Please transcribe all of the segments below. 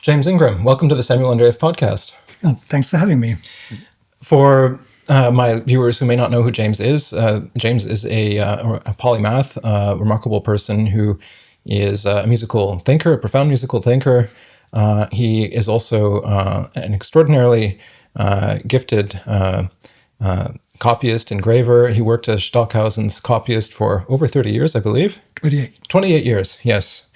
James Ingram, welcome to the Samuel Andreyev podcast. Oh, thanks for having me. For my viewers who may not know who James is a polymath, remarkable person who is a musical thinker, a profound musical thinker. He is also an extraordinarily gifted copyist, engraver. He worked as Stockhausen's copyist for over 30 years, I believe. 28 years, yes.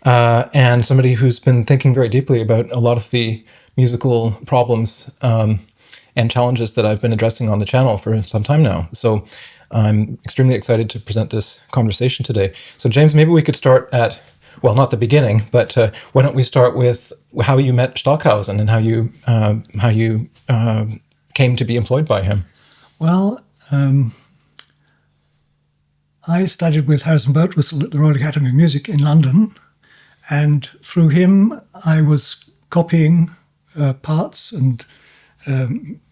And somebody who's been thinking very deeply about a lot of the musical problems and challenges that I've been addressing on the channel for some time now. So I'm extremely excited to present this conversation today. So James, maybe we could start at, well, not the beginning, but why don't we start with how you met Stockhausen and how you came to be employed by him? Well, I studied with Harrison Birtwistle at the Royal Academy of Music in London, and through him I was copying parts and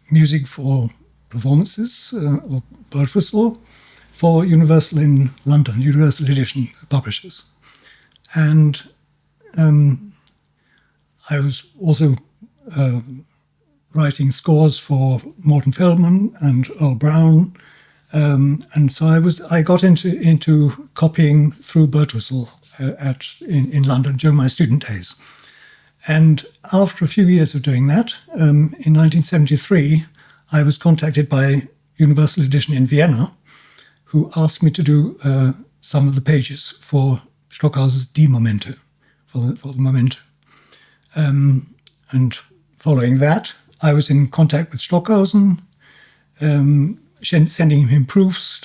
music for performances of Birtwistle for Universal in London, Universal Edition publishers. And I was also writing scores for Morton Feldman and Earl Brown, and so I got into copying through Birtwistle in London during my student days. And after a few years of doing that, in 1973, I was contacted by Universal Edition in Vienna, who asked me to do some of the pages for Stockhausen's D Momento, for the Momento. And following that, I was in contact with Stockhausen, sending him proofs,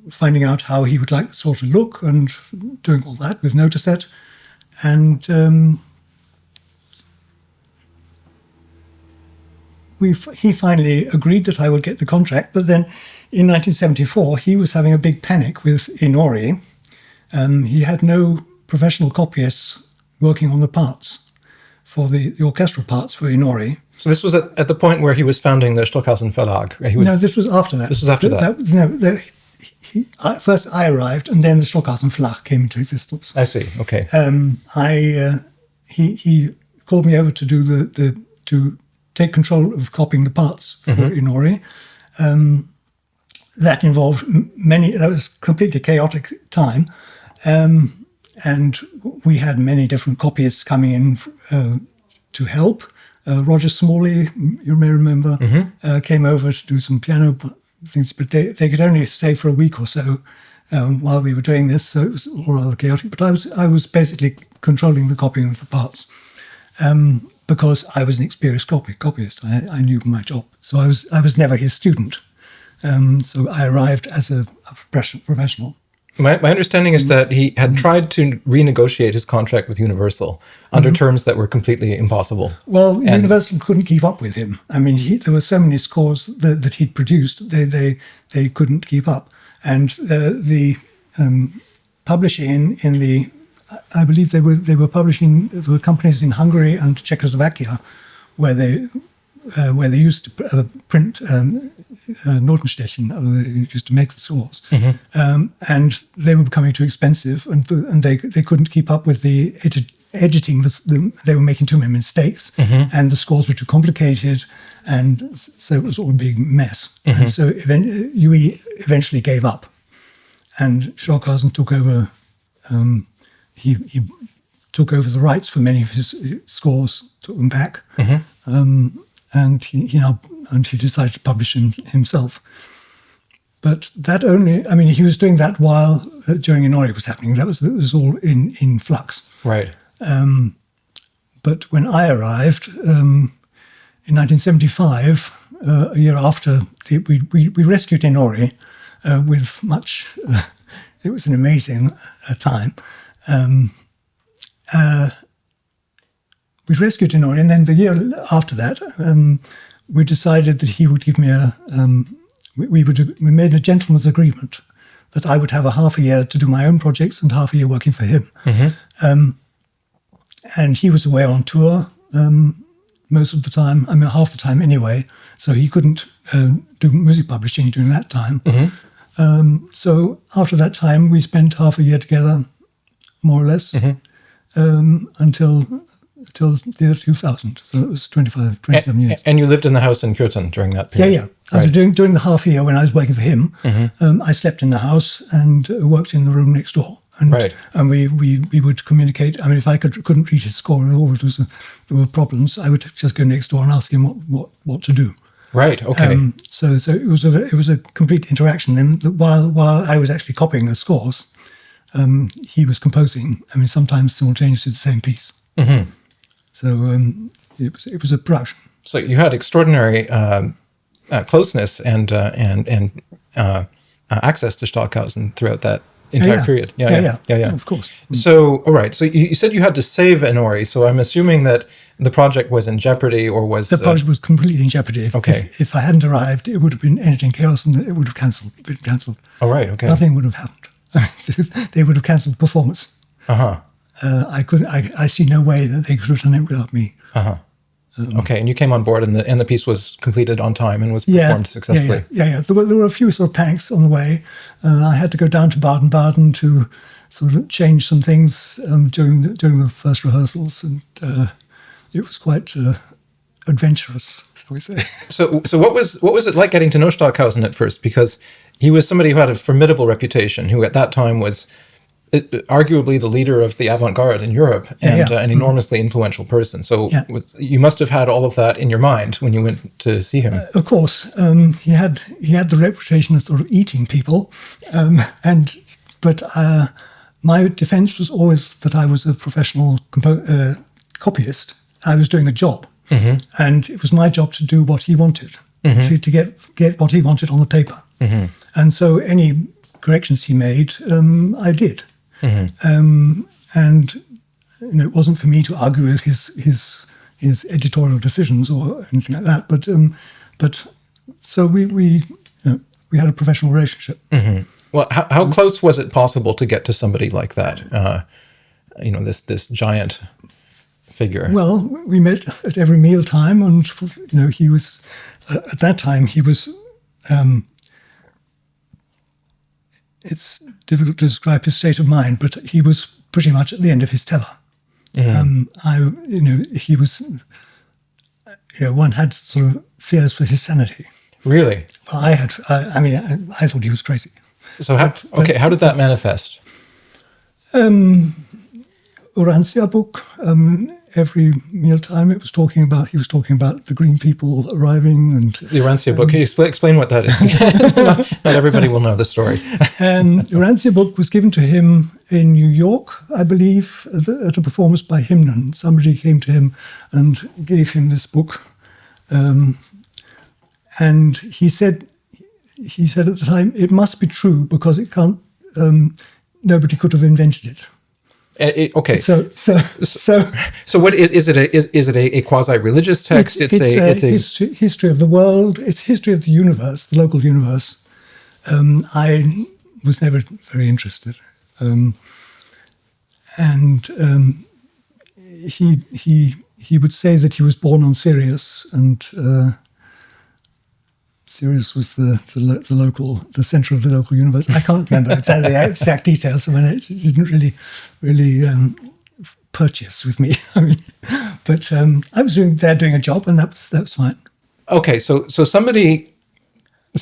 finding out how he would like the sort of look, and doing all that with Notaset. And he finally agreed that I would get the contract. But then in 1974, he was having a big panic with Inori. He had no professional copyists working on the parts, for the orchestral parts for Inori. So this was at the point where he was founding the Stockhausen Verlag. No, this was after that. This was after that. First I arrived, and then the Stockhausen Verlag came into existence. I see. Okay. He called me over to do to take control of copying the parts for Inori. That involved that was a completely chaotic time. And we had many different copyists coming in to help. Roger Smalley, you may remember, came over to do some piano things, but they could only stay for a week or so while we were doing this, so it was all rather chaotic. But I was basically controlling the copying of the parts because I was an experienced copyist. I knew my job, so I was never his student. So I arrived as a professional. My understanding is that he had tried to renegotiate his contract with Universal under terms that were completely impossible. Well, Universal couldn't keep up with him. I mean, there were so many scores that he'd produced, they couldn't keep up. And the publishing in the, I believe they were publishing, there were companies in Hungary and Czechoslovakia where they used to print Notenstechen, they used to make the scores, and they were becoming too expensive, and they couldn't keep up with the editing. They were making too many mistakes, and the scores were too complicated, and so it was all a big mess. And so UE eventually gave up, and Stockhausen took over. He took over the rights for many of his scores, took them back. And he decided to publish himself. But that he was doing that while during Inori was happening. It was all in flux. Right. But when I arrived in 1975, a year after, we rescued Inori with much. It was an amazing time. We rescued Inori, and then the year after that, we decided that he would give me we made a gentleman's agreement that I would have a half a year to do my own projects and half a year working for him. And he was away on tour most of the time, half the time anyway, so he couldn't do music publishing during that time. So after that time, we spent half a year together, more or less, until till the year 2000. So it was 27 years. And you lived in the house in Kürten during that period? Yeah. Right. During the half year when I was working for him, I slept in the house and worked in the room next door. And, and we would communicate. I mean, if I couldn't read his score at all, there were problems, I would just go next door and ask him what to do. Right. Okay. So it was a complete interaction. And while I was actually copying the scores, he was composing. I mean, sometimes simultaneously the same piece. Mm-hmm. So it was a production. So you had extraordinary closeness and access to Stockhausen throughout that entire period. Yeah. Of course. So, all right. So you said you had to save Inori. So I'm assuming that the project was in jeopardy, or was... The project was completely in jeopardy. If I hadn't arrived, it would have been anything chaos and it would have been cancelled. Oh, right. Okay. Nothing would have happened. They would have cancelled the performance. Uh-huh. I see no way that they could have done it without me. Uh-huh. Okay, and you came on board, and the piece was completed on time and was performed successfully. Yeah. There were a few sort of panics on the way. I had to go down to Baden-Baden to sort of change some things during the first rehearsals, and it was quite adventurous, shall we say. So what was it like getting to know Stockhausen at first? Because he was somebody who had a formidable reputation, who at that time was arguably the leader of the avant-garde in Europe, and an enormously influential person. So you must have had all of that in your mind when you went to see him. Of course, he had the reputation of sort of eating people, but my defense was always that I was a professional copyist. I was doing a job, and it was my job to do what he wanted, to get what he wanted on the paper. And so any corrections he made, I did. And it wasn't for me to argue with his editorial decisions or anything like that. But so we had a professional relationship. Well, how close was it possible to get to somebody like that? This giant figure. Well, we met at every meal time, and he was at that time he was. It's difficult to describe his state of mind, but he was pretty much at the end of his tether. He was. One had sort of fears for his sanity. Really? Well, I had. I thought he was crazy. So how did that manifest? Urantia book. Every mealtime, he was talking about the green people arriving, and the Urantia book. Can you explain what that is? not everybody will know the story. Urantia book was given to him in New York, I believe, at a performance by Hymnen. Somebody came to him and gave him this book, and he said at the time, it must be true because it can't. Nobody could have invented it. Okay. So what is it a quasi-religious text? It's a history of the world. It's history of the universe, the local universe. I was never very interested, and he would say that he was born on Sirius, and Sirius was the center of the local universe. I can't remember exactly the exact details. I mean, it didn't really purchase with me. But I was doing a job, and that was fine. Okay, so some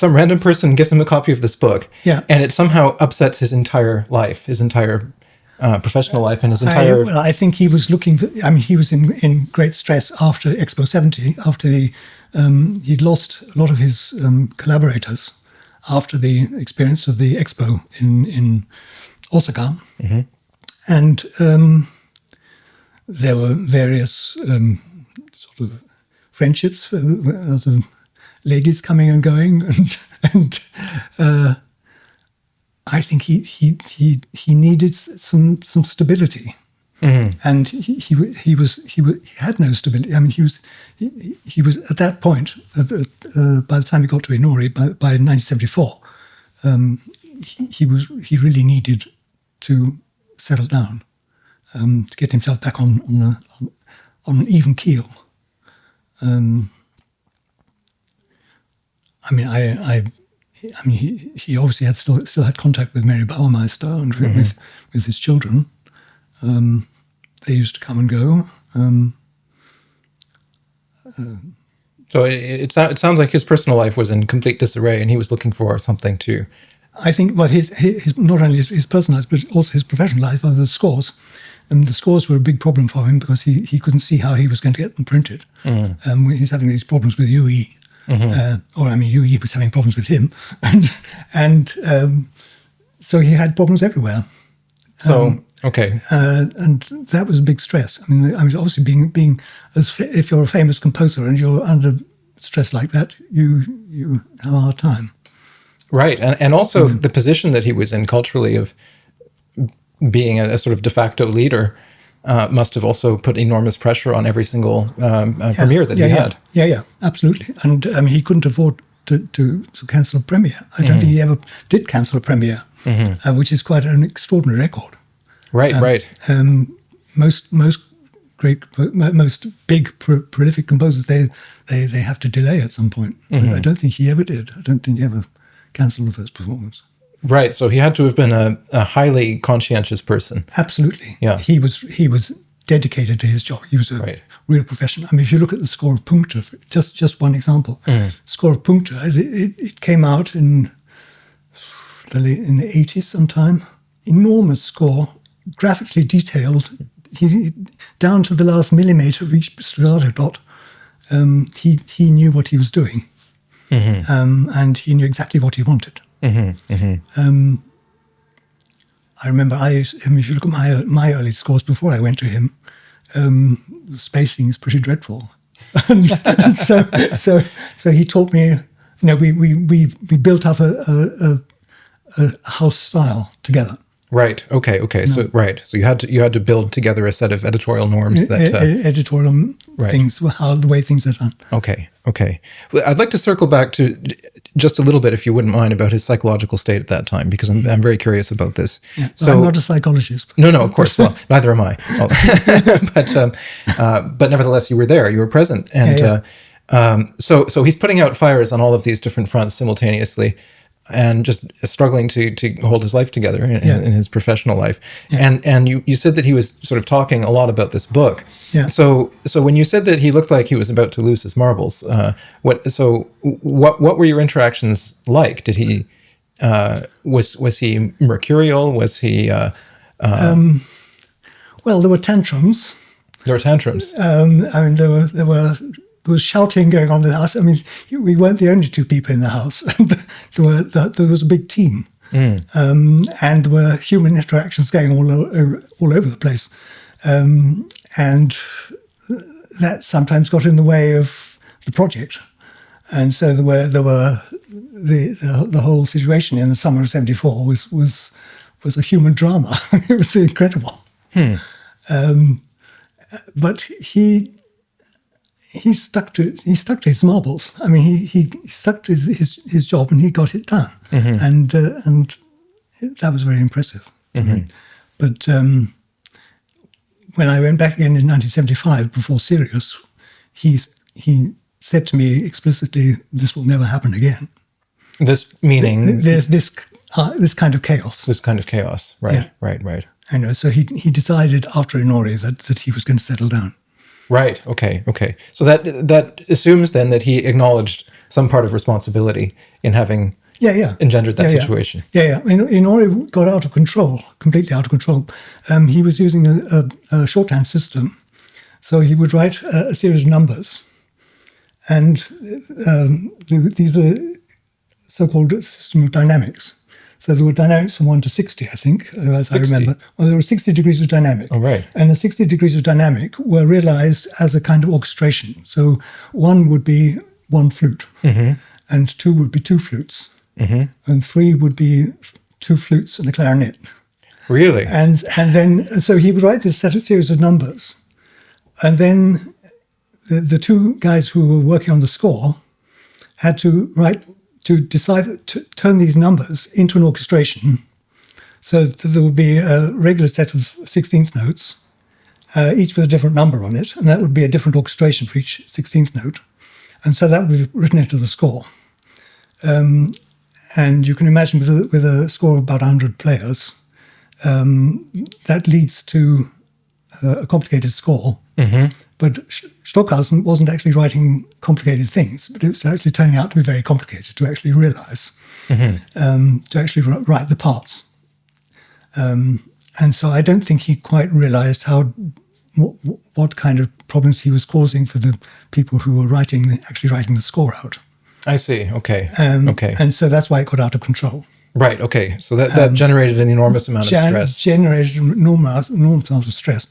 random person gives him a copy of this book, and it somehow upsets his entire life, his entire professional life, and his entire. I think he was looking. He was in great stress after Expo 70, after he'd lost a lot of his collaborators after the experience of the Expo in Osaka. And there were various sort of friendships, ladies coming and going, and I think he needed some stability. And he had no stability. I mean, he was at that point. By the time he got to Inori, by 1974, he really needed to settle down, to get himself back on an even keel. He obviously had still had contact with Mary Bauermeister and with his children. They used to come and go. So it sounds like his personal life was in complete disarray, and he was looking for something to. I think his not only his personal life, but also his professional life are the scores. And the scores were a big problem for him because he couldn't see how he was going to get them printed. He's having these problems with UE. UE was having problems with him. And so he had problems everywhere. So, okay. And that was a big stress. I mean, obviously being if you're a famous composer and you're under stress like that, you have a hard time. Right. And also the position that he was in culturally of being a sort of de facto leader must have also put enormous pressure on every single premiere that he had. Yeah, absolutely. And he couldn't afford to cancel a premiere. I don't think he ever did cancel a premiere, which is quite an extraordinary record. Right. Most big prolific composers they have to delay at some point. But I don't think he ever did. I don't think he ever cancelled the first performance. Right, so he had to have been a highly conscientious person. Absolutely. Yeah. He was dedicated to his job. He was a real professional. I mean, if you look at the score of Puncta, just one example, score of Puncta, it came out in the 80s sometime. Enormous score, graphically detailed. He down to the last millimeter of each staccato dot. He knew what he was doing, and he knew exactly what he wanted. I remember if you look at my early scores before I went to him, the spacing is pretty dreadful, and so he taught me. We built up a house style together. Right. Okay. No. So you had to build together a set of editorial norms that editorial things, the way things are done. Okay. Well, I'd like to circle back to just a little bit, if you wouldn't mind, about his psychological state at that time, because I'm very curious about this. Yeah, so I'm not a psychologist. No, of course. Well, neither am I. But nevertheless, you were there. You were present, and so he's putting out fires on all of these different fronts simultaneously, and just struggling to hold his life together in his professional life. Yeah. And you said that he was sort of talking a lot about this book. Yeah. So when you said that he looked like he was about to lose his marbles, what were your interactions like? Did he was he mercurial? Was he? Well, there were tantrums. There were tantrums. There was shouting going on in the house. I mean, we weren't the only two people in the house. There was a big team. And there were human interactions going all over the place. And that sometimes got in the way of the project. And so there were the whole situation in the summer of '74 was a human drama. It was incredible. But he stuck to his marbles. I mean, he stuck to his job, and he got it done, and that was very impressive. But when I went back again in 1975 before Sirius, he said to me explicitly, "This will never happen again." This meaning there's this kind of chaos. This kind of chaos, right? Yeah. Right. I know. So he decided after Inori that he was going to settle down. Right. Okay. So that assumes then that he acknowledged some part of responsibility in having engendered that situation. Yeah. Inori got out of control, completely out of control. He was using a shorthand system, so he would write a series of numbers, and these were so-called system of dynamics. So there were dynamics from 1 to 60, I think, as 60. I remember. Well, there were 60 degrees of dynamic. Oh, right. And the 60 degrees of dynamic were realized as a kind of orchestration. So 1 would be 1 flute, and 2 would be 2 flutes, and 3 would be 2 flutes and a clarinet. Really? And then, so he would write this series of numbers, and then the two guys who were working on the score had to decide to turn these numbers into an orchestration, so that there would be a regular set of 16th notes, each with a different number on it, and that would be a different orchestration for each 16th note. And so that would be written into the score. And you can imagine with a score of about 100 players, that leads to a complicated score. But Stockhausen wasn't actually writing complicated things, but it was actually turning out to be very complicated to actually realize, to actually write the parts. And so I don't think he quite realized what kind of problems he was causing for the people who were actually writing the score out. I see. Okay. Okay. And so that's why it got out of control. Right. Okay. So that generated an enormous amount of stress. Generated an enormous amount of stress.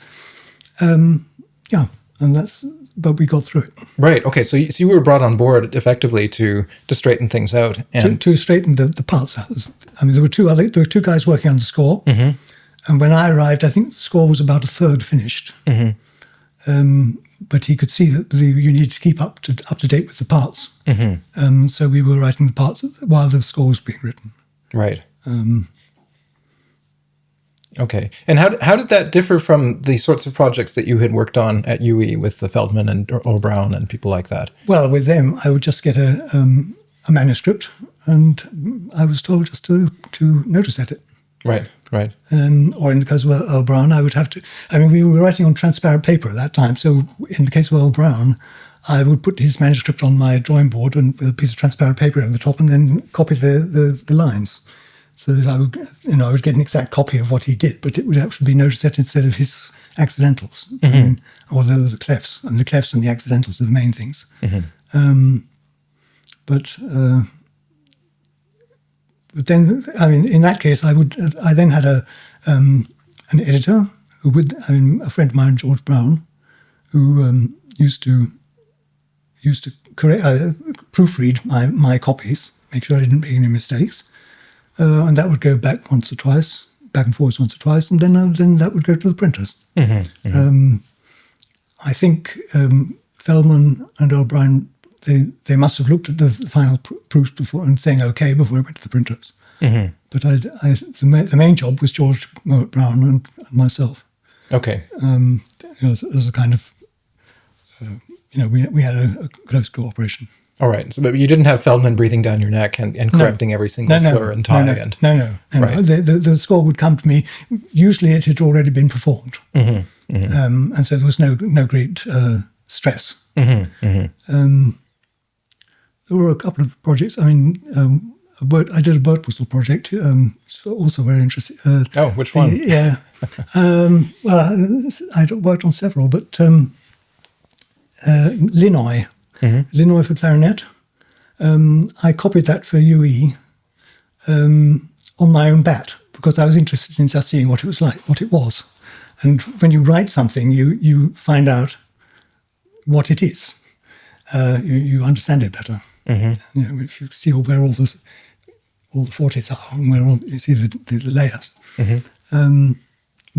But we got through it. Right. Okay. So you were brought on board effectively to straighten things out and to straighten the parts out. I mean, there were two guys working on the score, and when I arrived, I think the score was about a third finished. But he could see that you needed to keep up to date with the parts. So we were writing the parts while the score was being written. Right. Okay. And how did that differ from the sorts of projects that you had worked on at UE with the Feldman and Earl Brown and people like that? Well, with them, I would just get a manuscript, and I was told just to notice edit. Right. Right. Or in the case of Earl Brown, I would have to. I mean, we were writing on transparent paper at that time, so in the case of Earl Brown, I would put his manuscript on my drawing board and with a piece of transparent paper on the top, and then copy the lines, so that I would get an exact copy of what he did, but it would actually be notice set instead of his accidentals, or the clefs. And the clefs and the accidentals are the main things. But then, I mean, in that case, I then had an editor a friend of mine, George Brown, who used to proofread my copies, make sure I didn't make any mistakes, and that would go back and forwards once or twice, and then that would go to the printers. I think Feldman and O'Brien, they must have looked at the final proofs before and saying okay before it went to the printers. But the main job was George Brown and myself. Okay. As a kind of, we had a close cooperation. All right. So, but you didn't have Feldman breathing down your neck and correcting every single slur and tie. No. Right. The score would come to me. Usually, it had already been performed, and so there was no great stress. There were a couple of projects. I mean, I did a bird whistle project, also very interesting. Which one? I worked on several, but Linoi for clarinet. I copied that for UE on my own bat because I was interested in just seeing what it was like, what it was. And when you write something, you find out what it is. You understand it better. If you see where all the fortes are and where you see the layers.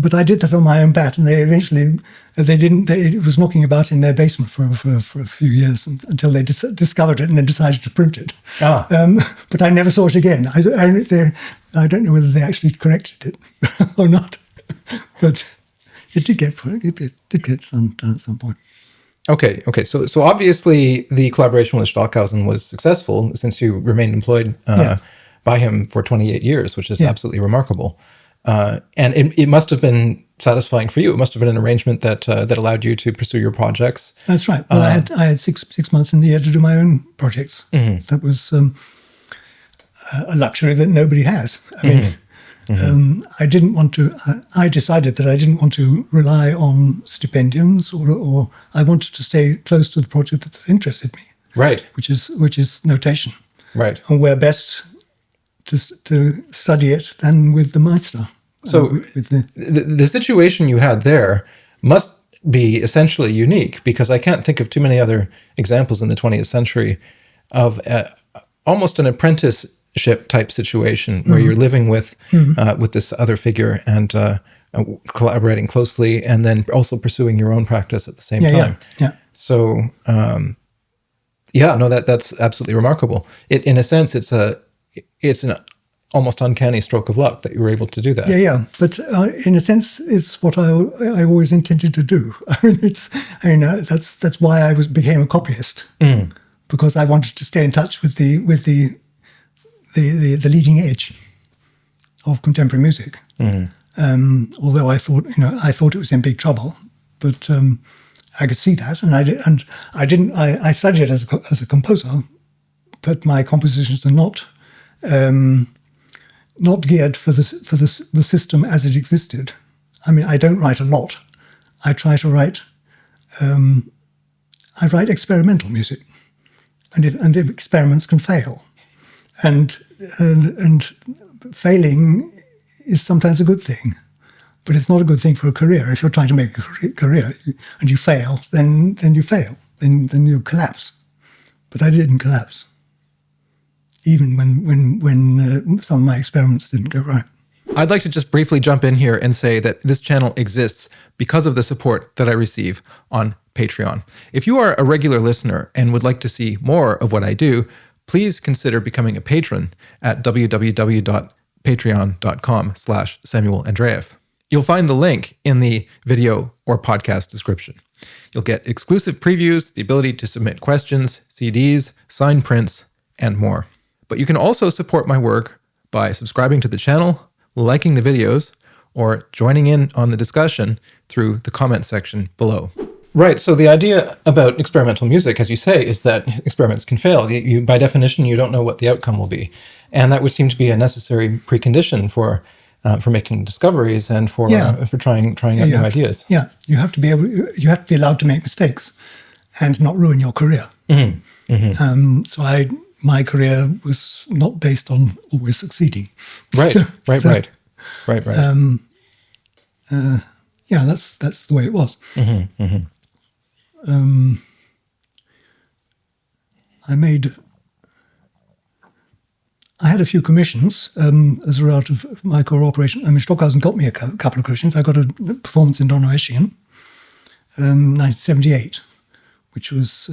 But I did that on my own bat, and they eventually it was knocking about in their basement for a few years until they discovered it and then decided to print it. But I never saw it again. I don't know whether they actually corrected it or not, but it did get done at some point. Okay. So obviously the collaboration with Stockhausen was successful since you remained employed by him for 28 years, which is absolutely remarkable. And it must have been satisfying for you. It must have been an arrangement that allowed you to pursue your projects. That's right. Well, I had six months in the year to do my own projects. That was a luxury that nobody has. I mean, I didn't want to. I decided that I didn't want to rely on stipendiums, or I wanted to stay close to the project that interested me. Right. Which is notation. Right. And where best to study it than with the Meister. So the situation you had there must be essentially unique, because I can't think of too many other examples in the 20th century of almost an apprenticeship type situation where you're living with this other figure and collaborating closely, and then also pursuing your own practice at the same time. Yeah. So that's absolutely remarkable. In a sense, it's an almost uncanny stroke of luck that you were able to do that. Yeah. But in a sense, it's what I always intended to do. That's why I became a copyist, because I wanted to stay in touch with the leading edge of contemporary music. Although I thought it was in big trouble, but I could see that, and I studied it as a composer, but my compositions are not geared for the system as it existed. I mean, I don't write a lot. I try to write. I write experimental music, and if experiments can fail, and failing is sometimes a good thing, but it's not a good thing for a career. If you're trying to make a career and you fail, then you fail, then you collapse. But I didn't collapse, even when some of my experiments didn't go right. I'd like to just briefly jump in here and say that this channel exists because of the support that I receive on Patreon. If you are a regular listener and would like to see more of what I do, please consider becoming a patron at www.patreon.com/Samuel Andreyev. You'll find the link in the video or podcast description. You'll get exclusive previews, the ability to submit questions, CDs, signed prints, and more. But you can also support my work by subscribing to the channel, liking the videos, or joining in on the discussion through the comment section below. Right, so the idea about experimental music, as you say, is that experiments can fail. You, by definition, you don't know what the outcome will be. And that would seem to be a necessary precondition for making discoveries and for trying out new ideas. Yeah, you have to be allowed to make mistakes and not ruin your career. Mm-hmm. Mm-hmm. So my career was not based on always succeeding. Right, right. Yeah, that's the way it was. Mm-hmm. Mm-hmm. I had a few commissions as a result of my cooperation. I mean, Stockhausen got me a couple of commissions. I got a performance in Donaueschingen, 1978, which was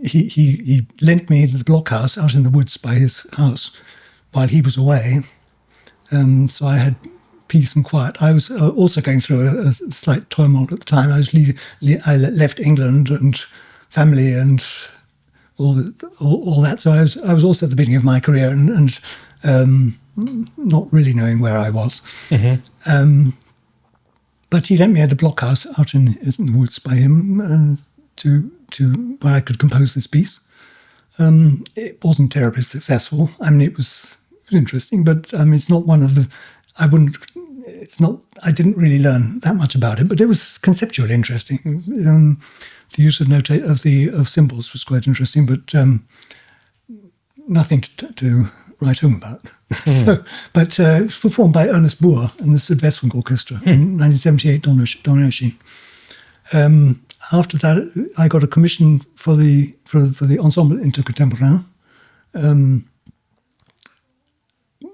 he lent me the blockhouse out in the woods by his house while he was away. So I had peace and quiet. I was also going through a slight turmoil at the time. I left England and family and all that. So I was also at the beginning of my career and not really knowing where I was. Mm-hmm. But he lent me the blockhouse out in the woods by him to where I could compose this piece. It wasn't terribly successful. I mean, it was interesting, but I mean, it's not one of the. I didn't really learn that much about it, but it was conceptually interesting. The use of symbols was quite interesting, but nothing to write home about. Mm. But it was performed by Ernest Boer and the Südwestfunk Orchestra in 1978 Donaueschingen. After that, I got a commission for the Ensemble Intercontemporain,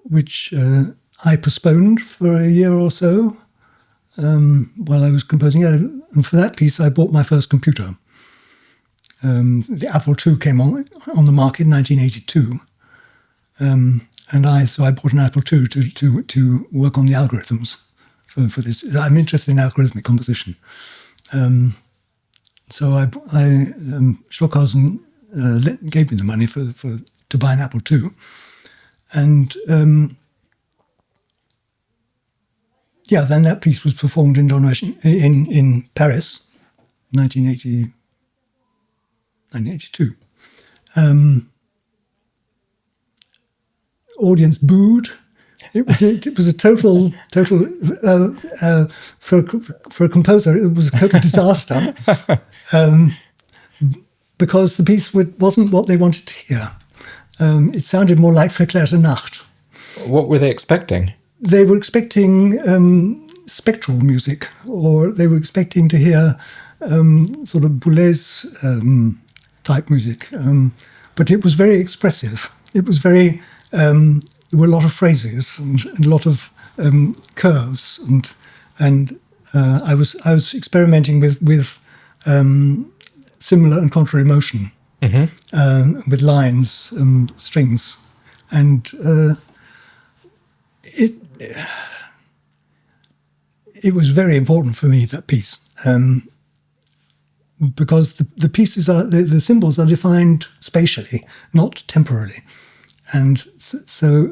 which I postponed for a year or so while I was composing it. And for that piece, I bought my first computer. The Apple II came on the market in 1982. So I bought an Apple II to work on the algorithms for this. I'm interested in algorithmic composition. So Stockhausen gave me the money to buy an Apple II. And then that piece was performed in in Paris, 1982. Audience booed. It was a total for a composer. It was a total disaster because the piece wasn't what they wanted to hear. It sounded more like Verklärte Nacht. What were they expecting? They were expecting spectral music, or they were expecting to hear sort of Boulez type music. But it was very expressive. It was very. There were a lot of phrases and a lot of curves, and I was experimenting with similar and contrary motion, mm-hmm. With lines, strings, and it was very important for me, that piece, because the pieces the symbols are defined spatially, not temporally. And so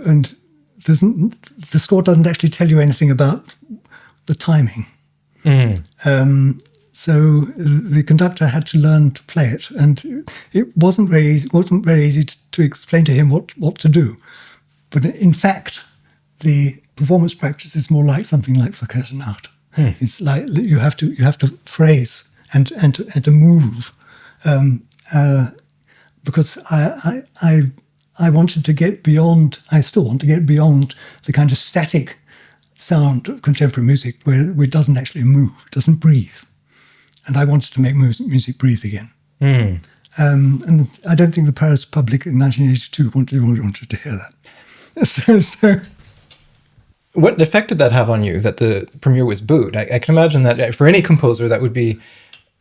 the score doesn't actually tell you anything about the timing. So the conductor had to learn to play it, and it wasn't very easy. It wasn't very easy to explain to him what to do. But in fact, the performance practice is more like something like Verkehrnacht. It's like you have to phrase and to move, because I wanted to get beyond. I still want to get beyond the kind of static sound of contemporary music where it doesn't actually move, it doesn't breathe. And I wanted to make music breathe again. And I don't think the Paris public in 1982 wanted to hear that. So what effect did that have on you, that the premiere was booed? I can imagine that for any composer that would be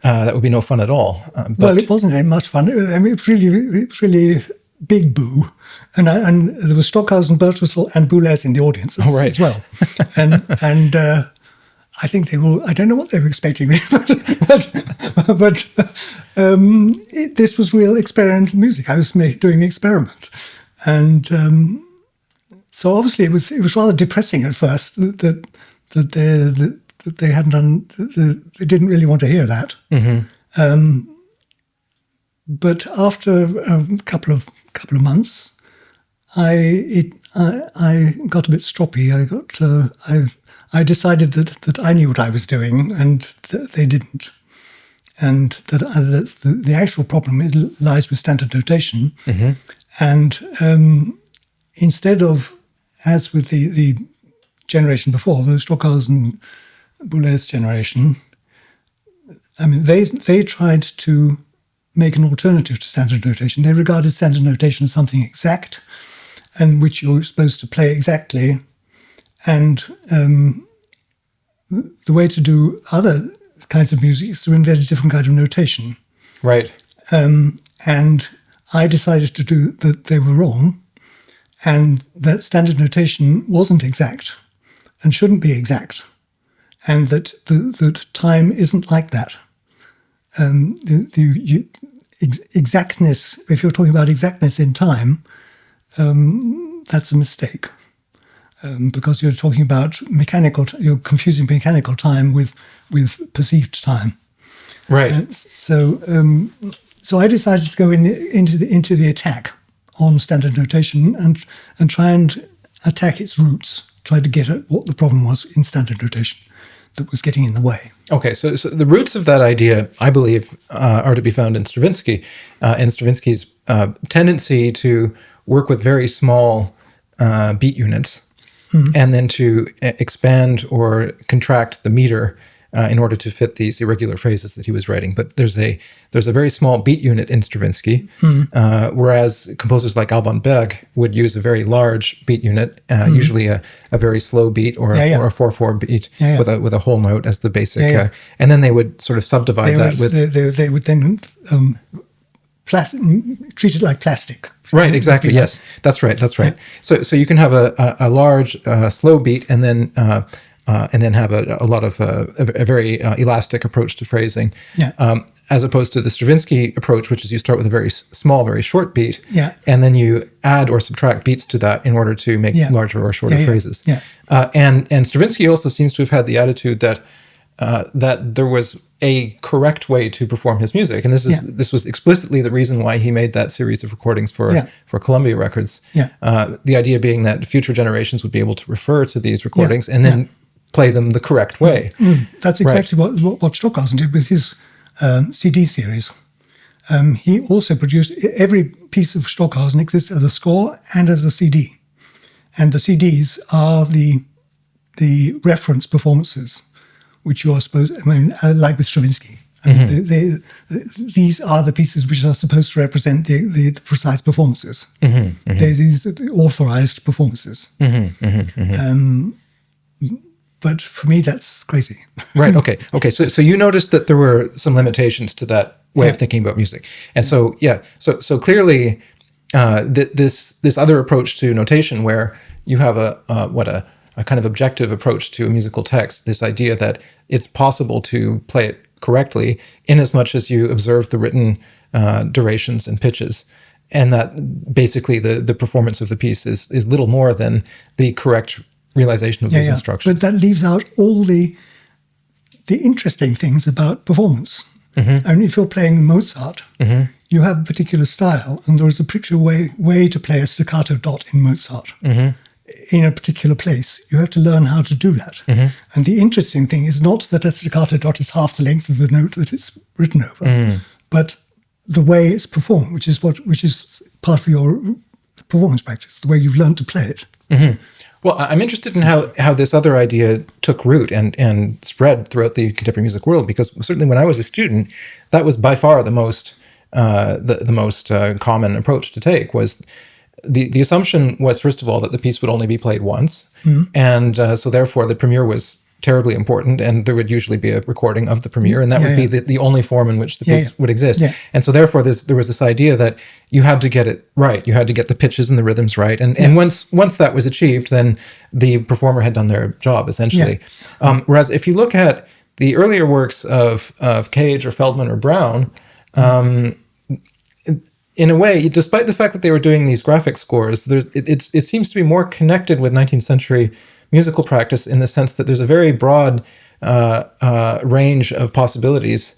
no fun at all. Well, it wasn't very much fun. I mean, it was really big boo. And there was Stockhausen, Birtwistle, and Boulez in the audience as well. And I think I don't know what they were expecting, but this was real experimental music. I was doing an experiment. And so obviously it was rather depressing at first that they hadn't done, they didn't really want to hear that. But after a couple of months, I got a bit stroppy. I decided that I knew what I was doing and they didn't, and that the actual problem lies with standard notation. And instead of, as with the generation before, the Stockhausen Boulez generation, I mean, they tried to make an alternative to standard notation. They regarded standard notation as something exact and which you're supposed to play exactly. And the way to do other kinds of music is to invent a different kind of notation. Right. And I decided to do that they were wrong, and that standard notation wasn't exact and shouldn't be exact, and that time isn't like that. Exactness, if you're talking about exactness in time, that's a mistake. Because you're talking about you're confusing mechanical time with perceived time. Right. So I decided to go into the attack on standard notation and try and attack its roots, try to get at what the problem was in standard notation that was getting in the way. Okay, so the roots of that idea, I believe, are to be found in Stravinsky, and Stravinsky's tendency to work with very small beat units, and then to expand or contract the meter in order to fit these irregular phrases that he was writing. But there's a very small beat unit in Stravinsky, whereas composers like Alban Berg would use a very large beat unit, usually a very slow beat or a 4/4 beat with a whole note as the basic, and then they would sort of subdivide they would then treat it like plastic. Right, exactly. Yes, that's right. So you can have a large slow beat and then have a lot of a very elastic approach to phrasing, as opposed to the Stravinsky approach, which is you start with a very small, very short beat, and then you add or subtract beats to that in order to make larger or shorter phrases. And Stravinsky also seems to have had the attitude that there was a correct way to perform his music, and this was explicitly the reason why he made that series of recordings for Columbia Records. The idea being that future generations would be able to refer to these recordings and then play them the correct way. That's exactly what Stockhausen did with his CD series. He also produced, every piece of Stockhausen exists as a score and as a CD, and the CDs are the reference performances, which you are supposed, like with Stravinsky. These are the pieces which are supposed to represent the precise performances. These are the authorized performances. But for me, that's crazy. Right. Okay. So you noticed that there were some limitations to that way of thinking about music, and so clearly, this other approach to notation, where you have a kind of objective approach to a musical text, this idea that it's possible to play it correctly in as much as you observe the written durations and pitches, and that basically the performance of the piece is little more than the correct realization of these instructions. But that leaves out all the interesting things about performance. And if you're playing Mozart, you have a particular style, and there is a particular way to play a staccato dot in Mozart in a particular place. You have to learn how to do that. And the interesting thing is not that a staccato dot is half the length of the note that it's written over, but the way it's performed, which is part of your performance practice, the way you've learned to play it. Well, I'm interested in how this other idea took root and spread throughout the contemporary music world, because certainly when I was a student, that was by far the most common approach to take. Was the assumption was, first of all, that the piece would only be played once, and so therefore the premiere was terribly important, and there would usually be a recording of the premiere, and that would be the only form in which the piece would exist. And so therefore there was this idea that you had to get it right. You had to get the pitches and the rhythms right. And once that was achieved, then the performer had done their job, essentially. Whereas if you look at the earlier works of Cage or Feldman or Brown, in a way, despite the fact that they were doing these graphic scores, it seems to be more connected with 19th century musical practice in the sense that there's a very broad range of possibilities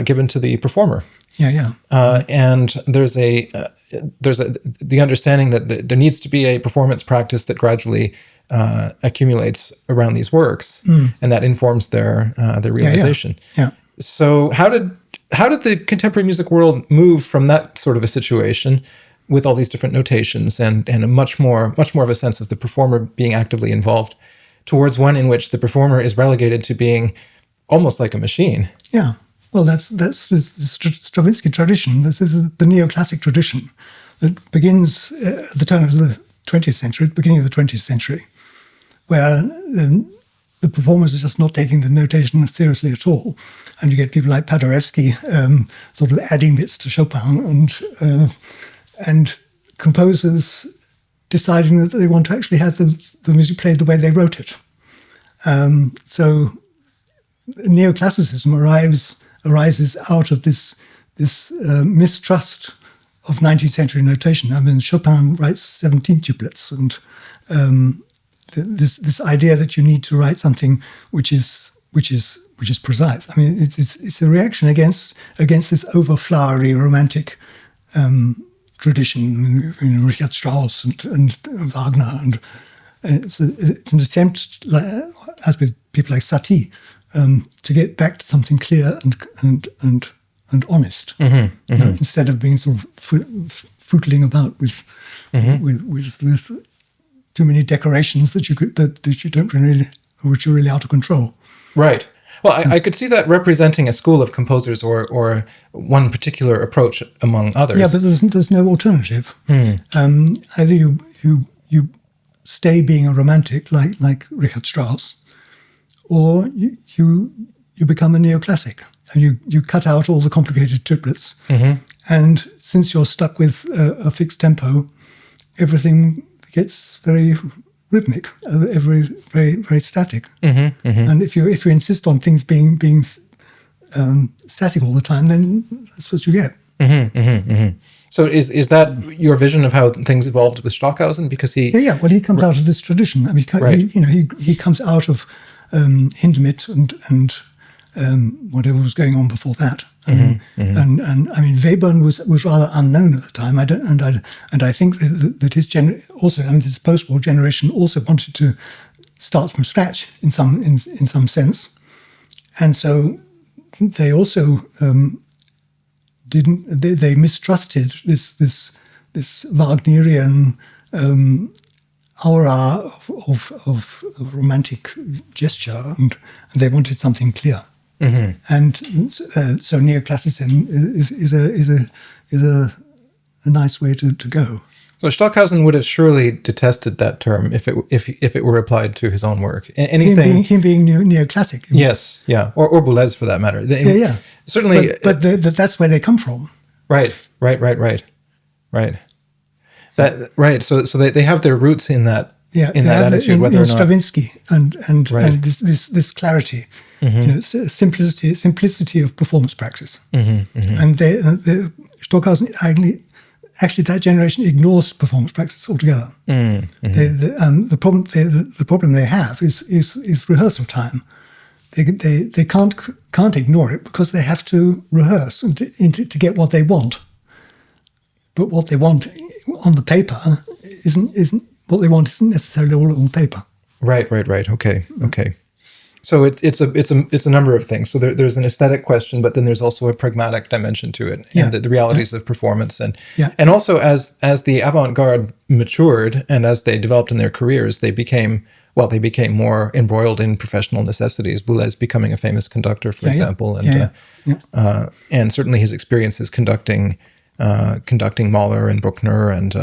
given to the performer. And there's the understanding that there needs to be a performance practice that gradually accumulates around these works, and that informs their realization. So how did the contemporary music world move from that sort of a situation with all these different notations and a much more of a sense of the performer being actively involved, towards one in which the performer is relegated to being almost like a machine? Yeah, well, that's the Stravinsky tradition. This is the neoclassic tradition that begins at the turn of the 20th century, beginning of the 20th century, where the performers are just not taking the notation seriously at all. And you get people like Paderewski sort of adding bits to Chopin, and composers deciding that they want to actually have the music played the way they wrote it. So neoclassicism arises out of this mistrust of 19th century notation. I mean, Chopin writes 17 tuplets, and this idea that you need to write something which is precise. I mean, it's a reaction against this overflowery romantic tradition, Richard Strauss and Wagner, and it's an attempt, as with people like Satie, to get back to something clear and honest, instead of being sort of footling about with too many decorations that you don't really, which are really out of control. Right. Well, I could see that representing a school of composers or one particular approach among others. Yeah, but there's no alternative. Either you stay being a romantic like Richard Strauss, or you become a neoclassic and you cut out all the complicated triplets. And since you're stuck with a fixed tempo, everything gets very rhythmic, very very very static. And if you insist on things being static all the time, then that's what you get. So is that your vision of how things evolved with Stockhausen? Because he well, he comes out of this tradition. I mean, he comes out of Hindemith and whatever was going on before that. And I mean, Webern was rather unknown at the time. I think that his also, I mean, this post-war generation also wanted to start from scratch in some sense, and so they also they mistrusted this Wagnerian aura of romantic gesture, and they wanted something clear. And so neoclassicism is a nice way to go. So Stockhausen would have surely detested that term if it were applied to his own work. Anything him being neoclassic. Yes, yeah, or Boulez for that matter. Certainly. But that's where they come from. Right. That right. So they have their roots in that. Yeah, in that attitude, whether or not Stravinsky and this clarity, simplicity of performance practice, and Stockhausen actually that generation ignores performance practice altogether. The problem they have is rehearsal time. They can't ignore it because they have to rehearse to get what they want. But what they want on the paper isn't what they want isn't necessarily all on paper. Right. Okay. So it's a number of things. So there's an aesthetic question, but then there's also a pragmatic dimension to it, and the realities of performance, and also as the avant-garde matured and as they developed in their careers, they became more embroiled in professional necessities. Boulez becoming a famous conductor, for example, and certainly his experiences conducting Mahler and Bruckner and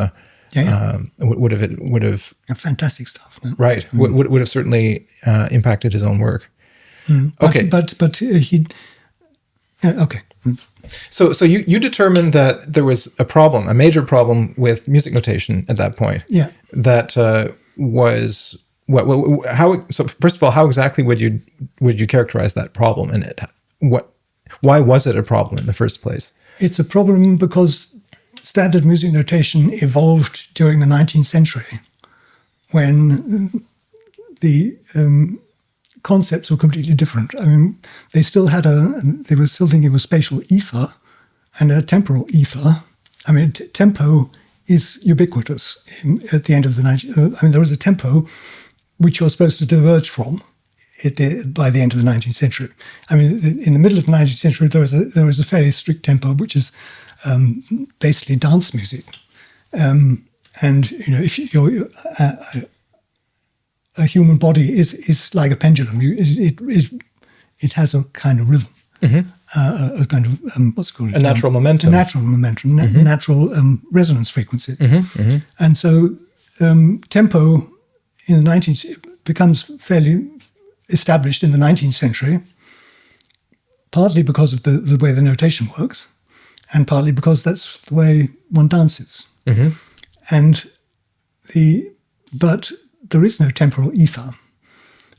would have fantastic stuff. No? Right. Would have certainly impacted his own work. Okay. But he. Okay. So you determined that there was a major problem with music notation at that point. Yeah. That was how. So first of all, how exactly would you characterize that problem, and why was it a problem in the first place? It's a problem because standard music notation evolved during the 19th century, when the concepts were completely different. I mean, they were still thinking of a spatial ether and a temporal ether. I mean, tempo is ubiquitous at the end of the 19th. I mean, there was a tempo which you're supposed to diverge from by the end of the 19th century. I mean, in the middle of the 19th century, there was a fairly strict tempo, which is basically dance music. And if a human body is like a pendulum, it has a kind of rhythm, a kind of what's it called? A natural momentum. Natural resonance frequency. And so tempo in the 19th becomes fairly established in the 19th century, partly because of the way the notation works, and partly because that's the way one dances. But there is no temporal ether.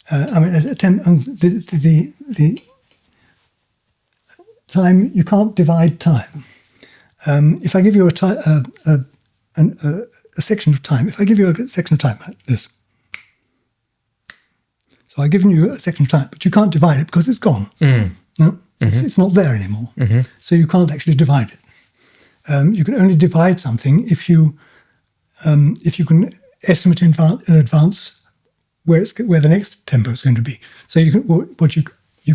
I mean, the time, you can't divide time. If I give you a section of time, if I give you a section of time like this, so I've given you a section of time, but you can't divide it because it's gone. No, it's not there anymore. So you can't actually divide it. You can only divide something if you can estimate in advance where the next tempo is going to be. So you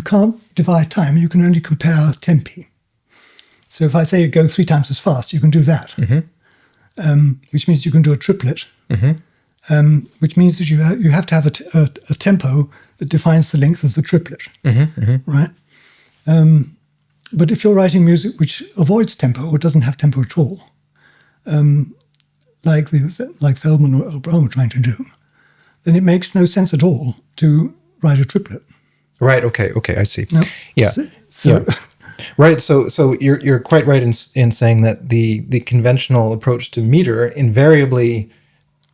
can't divide time. You can only compare tempi. So if I say go 3 times as fast, you can do that, which means you can do a triplet. Which means that you have to have a tempo that defines the length of the triplet, right? But if you're writing music which avoids tempo or doesn't have tempo at all, like Feldman or Brown were trying to do, then it makes no sense at all to write a triplet. Right. Okay. I see. No? Yeah. Right. So you're quite right in saying that the conventional approach to meter invariably,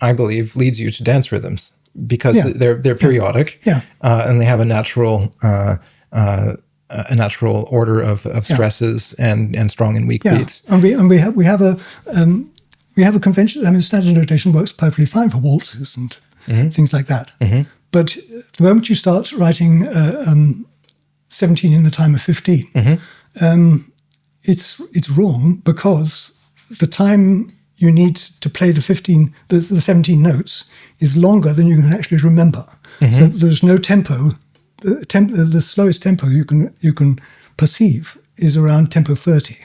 I believe, leads you to dance rhythms because they're periodic, and they have a natural order of stresses and strong and weak beats. And we have a convention. I mean, standard notation works perfectly fine for waltzes and things like that. But the moment you start writing 17 in the time of 15, it's wrong because the time you need to play the 17 notes is longer than you can actually remember. So there's no tempo. The slowest tempo you can perceive is around tempo 30.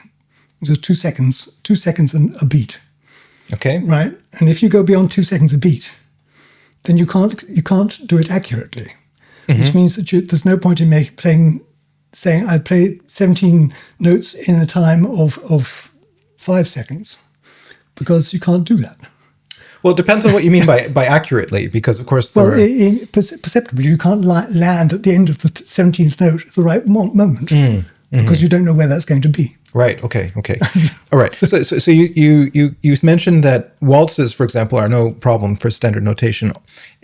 So 2 seconds and a beat. Okay. Right? And if you go beyond 2 seconds a beat, then you can't do it accurately. Which means that there's no point in saying I play 17 notes in a time of 5 seconds, because you can't do that. Well, it depends on what you mean by accurately, because of course perceptibly you can't land at the end of the 17th note at the right moment because you don't know where that's going to be. Right. Okay. All right. So you mentioned that waltzes, for example, are no problem for standard notation,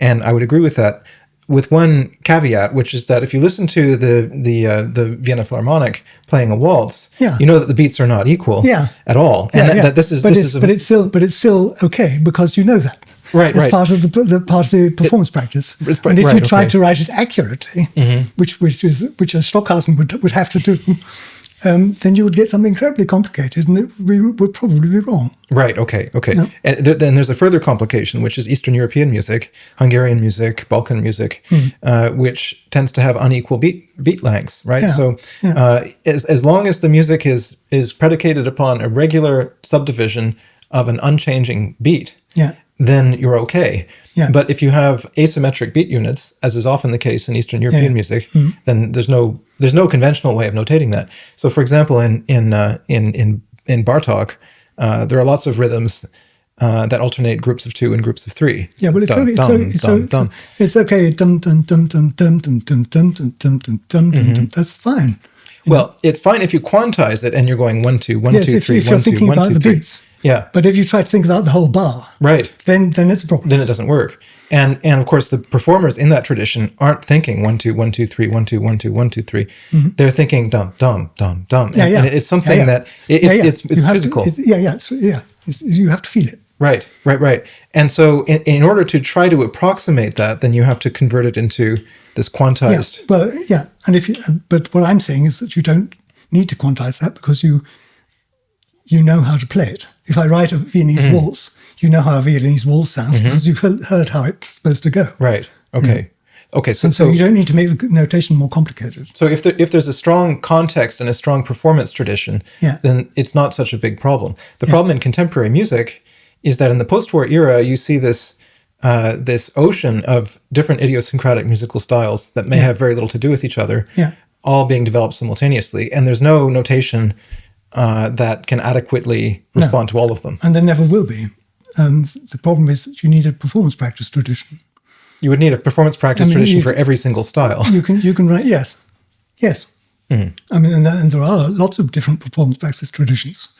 and I would agree with that. with one caveat, which is that if you listen to the Vienna Philharmonic playing a waltz, Yeah. you know that the beats are not equal at all, and that this is but it's still okay because you know that. Right, it's part of the performance practice. And if you tried to write it accurately, which a Stockhausen would have to do, then you would get something incredibly complicated, and it would probably be wrong. Right. Okay. No. And then there's a further complication, which is Eastern European music, Hungarian music, Balkan music, which tends to have unequal beat lengths. Right. So as long as the music is predicated upon a regular subdivision of an unchanging beat, then you're okay. Yeah. But if you have asymmetric beat units, as is often the case in Eastern European music, then there's no conventional way of notating that. So, for example, in Bartók, there are lots of rhythms that alternate groups of 2 and groups of 3. Yeah, well, it's okay. Dum dum dum dum dum dum dum dum dum dum dum dum. That's fine. Well, it's fine if you quantize it and you're going 1 2 1 2 3 if you're 1 2 thinking 1 about 2 the 3. beats. Yeah. But if you try to think about the whole bar, right, then it's a problem. Then it doesn't work. And of course the performers in that tradition aren't thinking 1 2 1 2 3 1 2 1 2 1 2 3. They're thinking dum dum dum dum. And it's something that it's physical. You have to feel it. Right. And so in order to try to approximate that, then you have to convert it into this quantized. Yeah. Well, yeah. And but what I'm saying is that you don't need to quantize that because you know how to play it. If I write a Viennese waltz, you know how a Viennese waltz sounds because you've heard how it's supposed to go. Right. Okay. Okay. So you don't need to make the notation more complicated. So if there's a strong context and a strong performance tradition, then it's not such a big problem. The problem in contemporary music is that in the post-war era, you see this ocean of different idiosyncratic musical styles that may have very little to do with each other, all being developed simultaneously, and there's no notation that can adequately respond to all of them. And there never will be. The problem is that you need a performance practice tradition. You would need a performance practice tradition for every single style. You can write, yes. I mean, and there are lots of different performance practice traditions.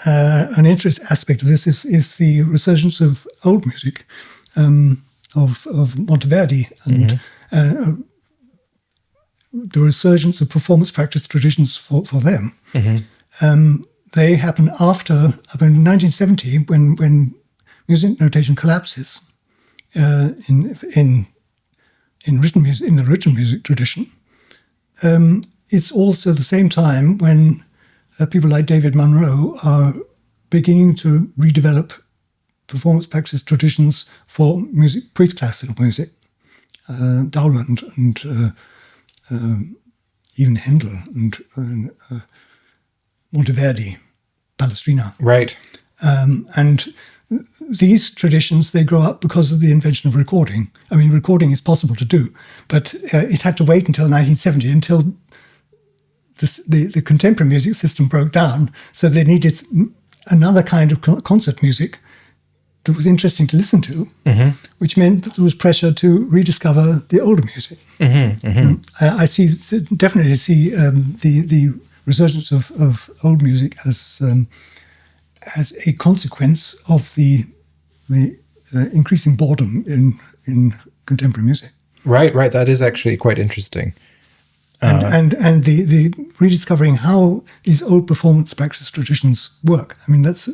An interesting aspect of this is the resurgence of old music, of Monteverdi, and the resurgence of performance practice traditions for them. They happen after, in 1970, when music notation collapses in written music, in the written music tradition. It's also the same time when people like David Munro are beginning to redevelop performance practice traditions for music, pre-classical music. Dowland and even Handel and Monteverdi, Palestrina. Right. And these traditions, they grow up because of the invention of recording. I mean, recording is possible to do, but it had to wait until 1970, until the contemporary music system broke down. So they needed another kind of concert music that was interesting to listen to, which meant that there was pressure to rediscover the older music. I definitely see the resurgence of old music as a consequence of the increasing boredom in contemporary music. Right. That is actually quite interesting. And the rediscovering how these old performance practice traditions work. I mean, is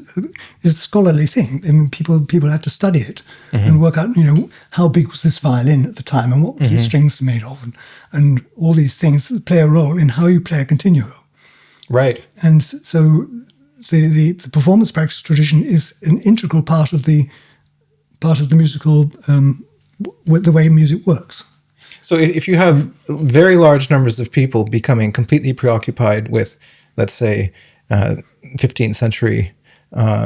a scholarly thing. I mean, people had to study it and work out, how big was this violin at the time and what was the strings made of, and all these things that play a role in how you play a continuo. Right. And so the performance practice tradition is an integral part of the musical, the way music works. So if you have very large numbers of people becoming completely preoccupied with, let's say, 15th century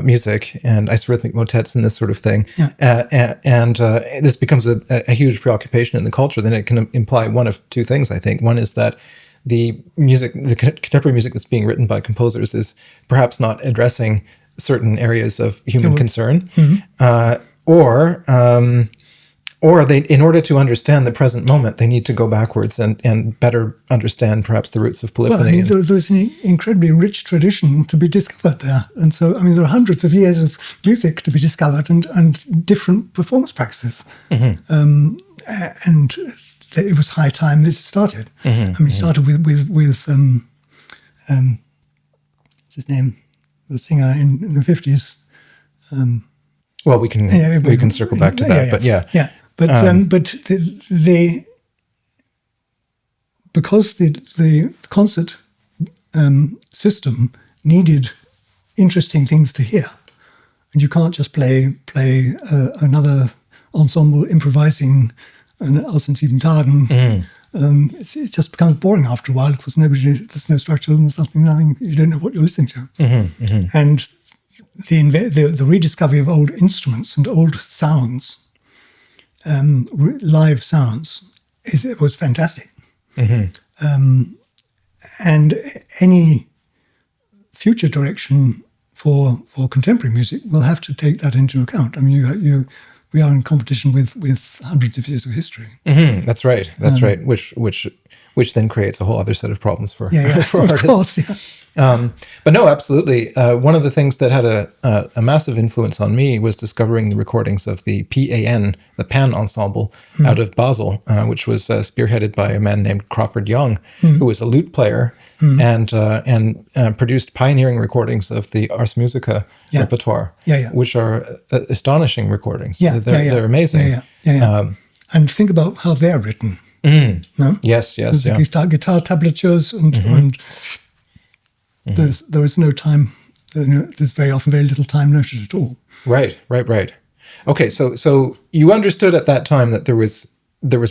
music and isorhythmic motets and this sort of thing, and this becomes a huge preoccupation in the culture, then it can imply one of two things, I think. One is that the contemporary music that's being written by composers is perhaps not addressing certain areas of human concern, or Or in order to understand the present moment, they need to go backwards and better understand perhaps the roots of polyphony. Well, there's an incredibly rich tradition to be discovered there. And so, there are hundreds of years of music to be discovered and different performance practices. And it was high time that it started. It started with what's his name? The singer in the 50s. Well, we can circle back to that, but yeah. But because the concert system needed interesting things to hear, and you can't just play another ensemble improvising an Aussensieben Tagen. It just becomes boring after a while because there's no structure and nothing. You don't know what you're listening to, and the rediscovery of old instruments and old sounds. Live sounds was fantastic, and any future direction for contemporary music will have to take that into account. We are in competition with hundreds of years of history. That's right. That's right. Which then creates a whole other set of problems for for of artists. Course, yeah. But no, absolutely. One of the things that had a massive influence on me was discovering the recordings of the PAN, the Pan Ensemble, out of Basel, which was spearheaded by a man named Crawford Young, who was a lute player and produced pioneering recordings of the Ars Musica repertoire, which are astonishing recordings. They're amazing. And think about how they're written. No? Yes. Guitar tablatures and there is no time. There's very often very little time noted at all. Right. Okay, so you understood at that time that there was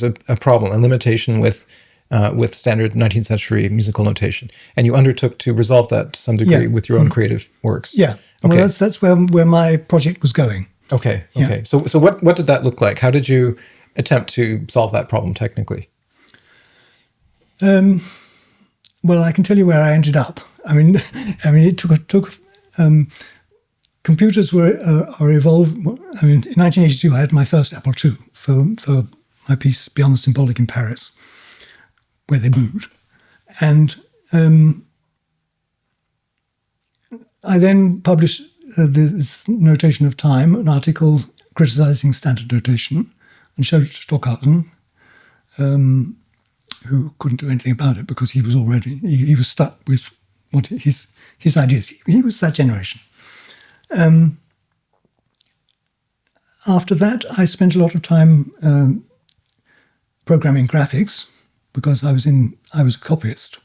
a problem, a limitation with standard 19th century musical notation, and you undertook to resolve that to some degree with your own creative works. Yeah. Okay. Well, that's where my project was going. Okay. So what did that look like? How did you attempt to solve that problem technically? Well, I can tell you where I ended up. It took computers are evolved. In 1982, I had my first Apple II for my piece Beyond the Symbolic in Paris, where they booed, and I then published this notation of time, an article criticizing standard notation, and showed it to Stockhausen, who couldn't do anything about it because he was he was stuck with what his ideas. He was that generation. After that, I spent a lot of time programming graphics because I was a copyist.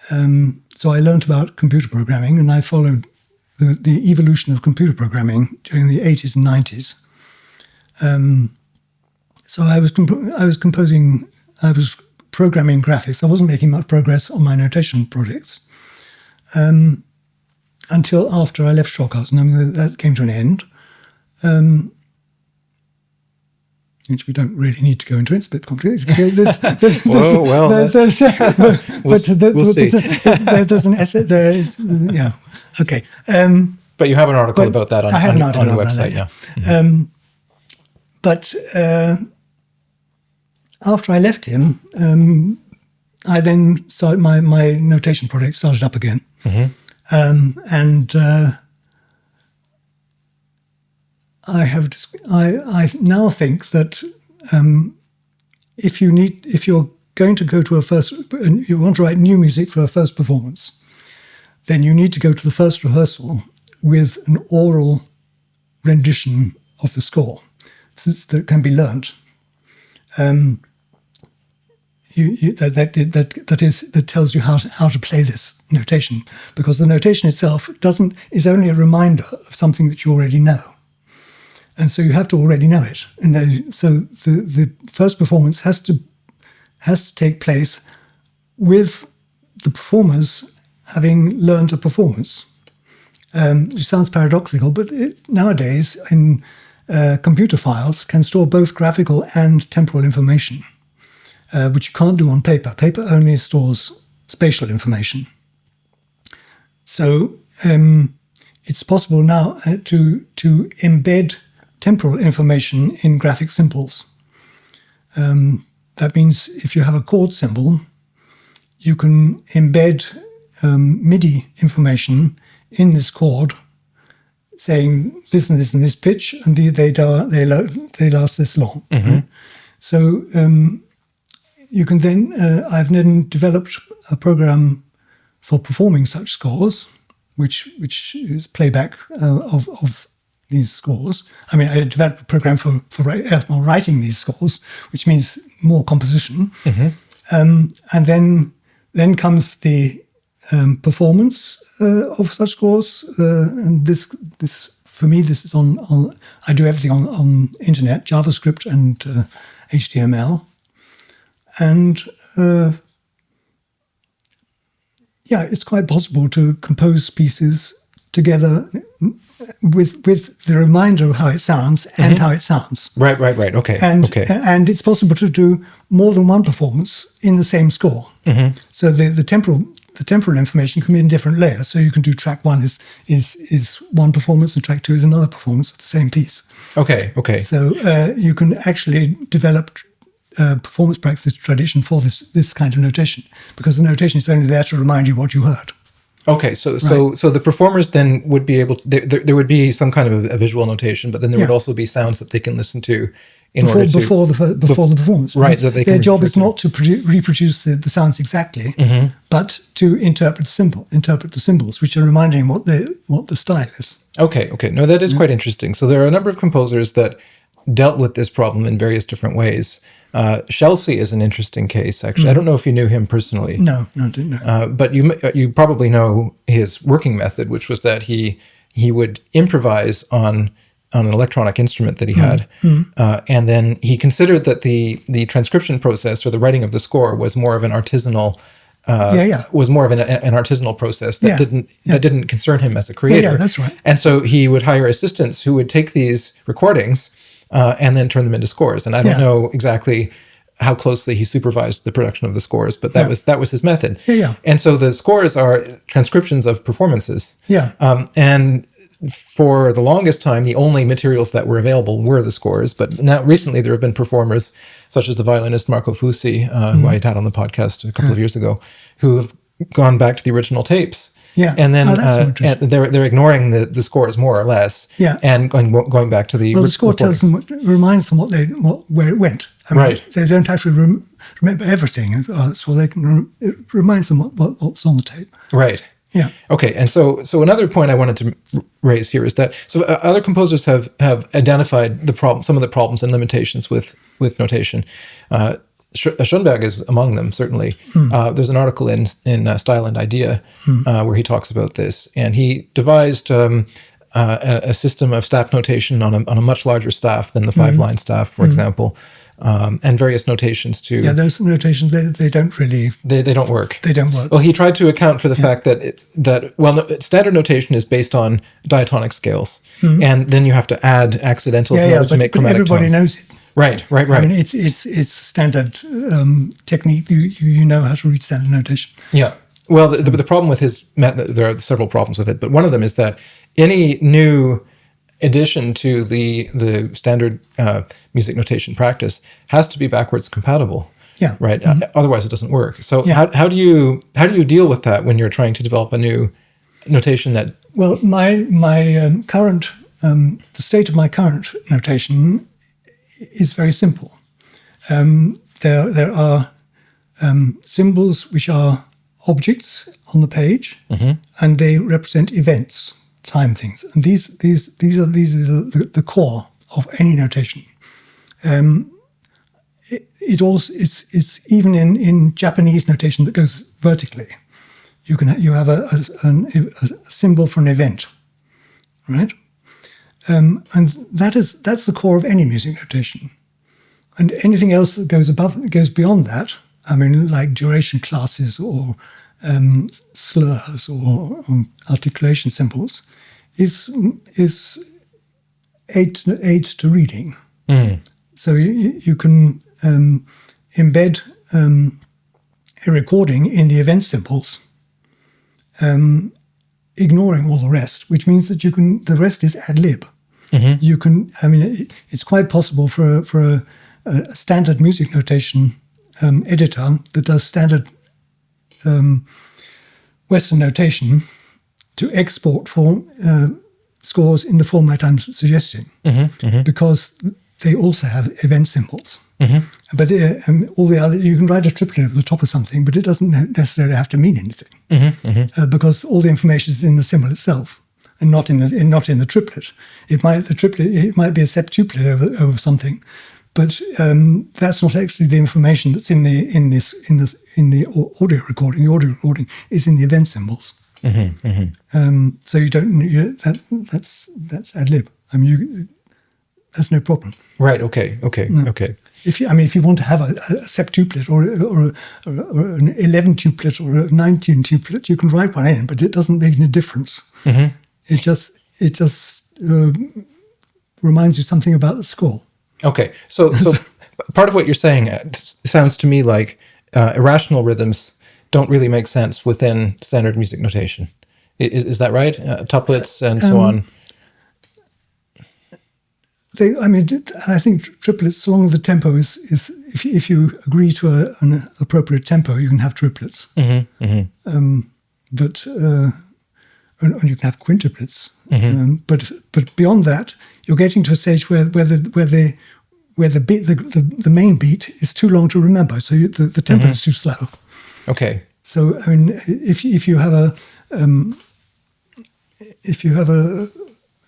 So I learned about computer programming, and I followed the evolution of computer programming during the 80s and 90s. So I was programming graphics. I wasn't making much progress on my notation projects until after I left Stockhausen. That came to an end, which we don't really need to go into. It's a bit complicated. We'll see. There's an essay there. Yeah. Okay. But you have an article about that on your website. But after I left him, I then started my notation project started up again, and I now think that if you're going to go to you want to write new music for a first performance, then you need to go to the first rehearsal with an oral rendition of the score that can be learnt. That tells you how to play this notation, because the notation itself is only a reminder of something that you already know, and so you have to already know it. And so the first performance has to take place with the performers having learned a performance. It sounds paradoxical, but nowadays in computer files can store both graphical and temporal information, which you can't do on paper. Paper only stores spatial information. So it's possible now to embed temporal information in graphic symbols. That means if you have a chord symbol, you can embed MIDI information in this chord, saying this and this and this pitch, and they last this long. Mm-hmm. Right? So you can then. I've then developed a program for performing such scores, which is playback of these scores. I mean, I developed a program for writing these scores, which means more composition. Mm-hmm. And then comes the performance of such scores. And this for me, this is on I do everything on internet, JavaScript and HTML. And it's quite possible to compose pieces together with the reminder of how it sounds and how it sounds. Right. Okay. And it's possible to do more than one performance in the same score. Mm-hmm. So the temporal information can be in different layers. So you can do track one is one performance and track two is another performance of the same piece. Okay. So you can actually develop performance practice tradition for this kind of notation, because the notation is only there to remind you what you heard. Okay, so the performers then would be able to, there would be some kind of a visual notation, but then there would also be sounds that they can listen to before the performance. Right, so their job is not to reproduce the sounds exactly, but to interpret the symbols, which are reminding what the style is. Okay. No, that is quite interesting. So there are a number of composers that dealt with this problem in various different ways. Chelsea is an interesting case, actually. I don't know if you knew him personally. No, I didn't know. But you probably know his working method, which was that he would improvise on an electronic instrument that he had, and then he considered that the transcription process or the writing of the score was more of an artisanal. Was more of an artisanal process that didn't concern him as a creator. Yeah, that's right. And so he would hire assistants who would take these recordings and then turn them into scores. And I don't know exactly how closely he supervised the production of the scores, but that was his method. Yeah. And so the scores are transcriptions of performances. Yeah. And for the longest time, the only materials that were available were the scores. But now recently there have been performers such as the violinist Marco Fusi, who I had on the podcast a couple of years ago, who have gone back to the original tapes. Yeah, and then and they're ignoring the scores more or less. Yeah, and going back to the the score tells them, reminds them where it went. I mean, right, they don't have to remember everything, so they can. It reminds them what was on the tape. Right. Yeah. Okay, and so another point I wanted to raise here is that other composers have identified some of the problems and limitations with notation. Schoenberg is among them, certainly. There's an article in Style and Idea where he talks about this, and he devised a system of staff notation on a much larger staff than the 5-line staff, for example, and various notations too. Yeah, those notations they don't really they don't work. They don't work. Well, he tried to account for the fact that standard notation is based on diatonic scales, and then you have to add accidentals in order to make chromatic tones. Everybody knows it. Right. I mean, it's standard technique. You know how to read standard notation. Yeah. Well, the problem with his method, there are several problems with it, but one of them is that any new addition to the standard music notation practice has to be backwards compatible. Yeah. Right. Otherwise, it doesn't work. So how do you deal with that when you're trying to develop a new notation that? Well, my current the state of my current notation is very simple. There are symbols which are objects on the page, and they represent events, time things, and these are the core of any notation. It's even in Japanese notation that goes vertically. You have a symbol for an event, right? And that's the core of any music notation. And anything else that goes beyond that, I mean, like duration classes or slurs or articulation symbols, is aid to reading. So you can embed a recording in the event symbols, ignoring all the rest, which means that the rest is ad lib. you can. I mean, it's quite possible for a standard music notation editor that does standard Western notation to export for scores in the format I'm suggesting, because they also have event symbols. But all the other, you can write a triplet over the top of something, but it doesn't necessarily have to mean anything, because all the information is in the symbol itself and not in the triplet. It might be a septuplet over something, but that's not actually the information that's in the audio recording. The audio recording is in the event symbols. So that's ad lib. I mean, that's no problem. Right. Okay. If you want to have a septuplet or an 11 tuplet or a 19 tuplet, you can write one in, but it doesn't make any difference. It just reminds you something about the score. Okay. So part of what you're saying sounds to me like irrational rhythms don't really make sense within standard music notation. Is that right? Tuplets and so on. I think triplets, so long as the tempo is if you agree to an appropriate tempo, you can have triplets. But and you can have quintuplets. But beyond that, you're getting to a stage where the main beat is too long to remember, so the tempo is too slow. Okay. So I mean, if you have a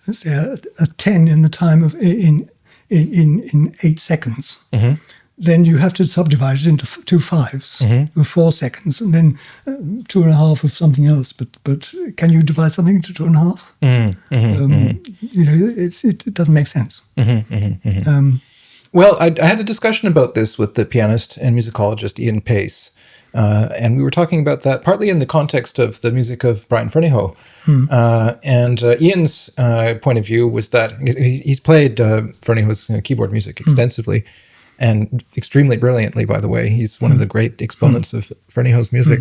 let's say a 10 in the time of in 8 seconds, then you have to subdivide it into 2 5s of 4 seconds, and then 2.5 of something else. But can you divide something into 2.5? It doesn't make sense. Well, I had a discussion about this with the pianist and musicologist Ian Pace, and we were talking about that partly in the context of the music of Brian Fernyhough. And Ian's point of view was that he's played Fernyhogh's keyboard music extensively and extremely brilliantly, by the way. He's one of the great exponents of Fernyhogh's music.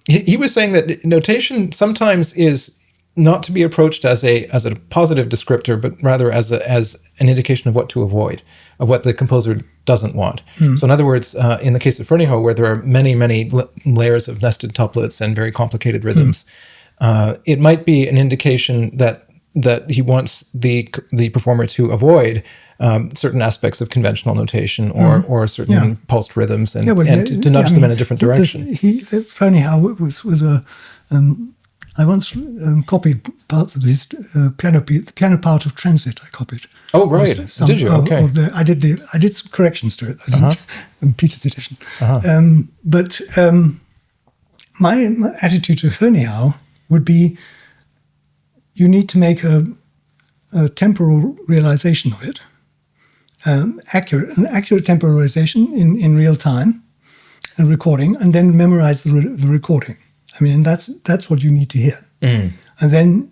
He was saying that notation sometimes is not to be approached as a positive descriptor, but rather as an indication of what to avoid, of what the composer doesn't want. So in other words, in the case of Fernyhough, where there are many, many layers of nested tuplets and very complicated rhythms, it might be an indication that he wants the performer to avoid certain aspects of conventional notation or certain pulsed rhythms and to nudge them in a different direction. Fernyhough was a... I once copied parts of his piano part of Transit. I copied. Oh, right. Did you? Okay. I did some corrections to it. I didn't in Peter's edition. But my attitude to Fernyhough would be: you need to make a temporal realization of it, an accurate temporal realization in real time, and recording, and then memorize the recording. I mean, and that's what you need to hear, and then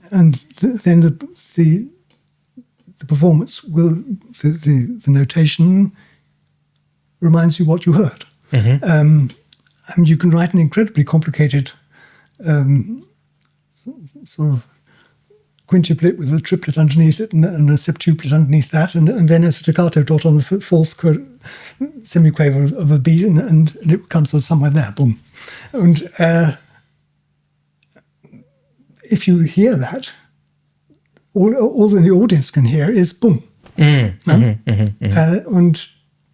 the performance will the notation reminds you what you heard. And you can write an incredibly complicated sort of quintuplet with a triplet underneath it and a septuplet underneath that, and then a staccato dot on the fourth semiquaver of a beat, and it comes from somewhere there, boom, and. If you hear that, all the audience can hear is boom. And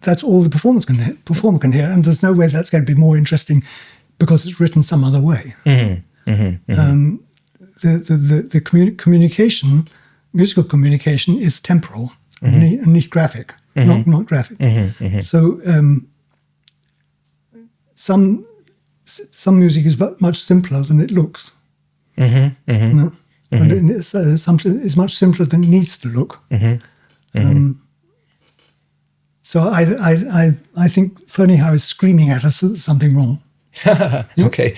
that's all the performer can hear, and there's no way that's going to be more interesting because it's written some other way. The communication, musical communication, is temporal and not graphic, not graphic. So some music is much simpler than it looks. And it's much simpler than it needs to look. So I think Fernyhough is screaming at us that something wrong. Okay.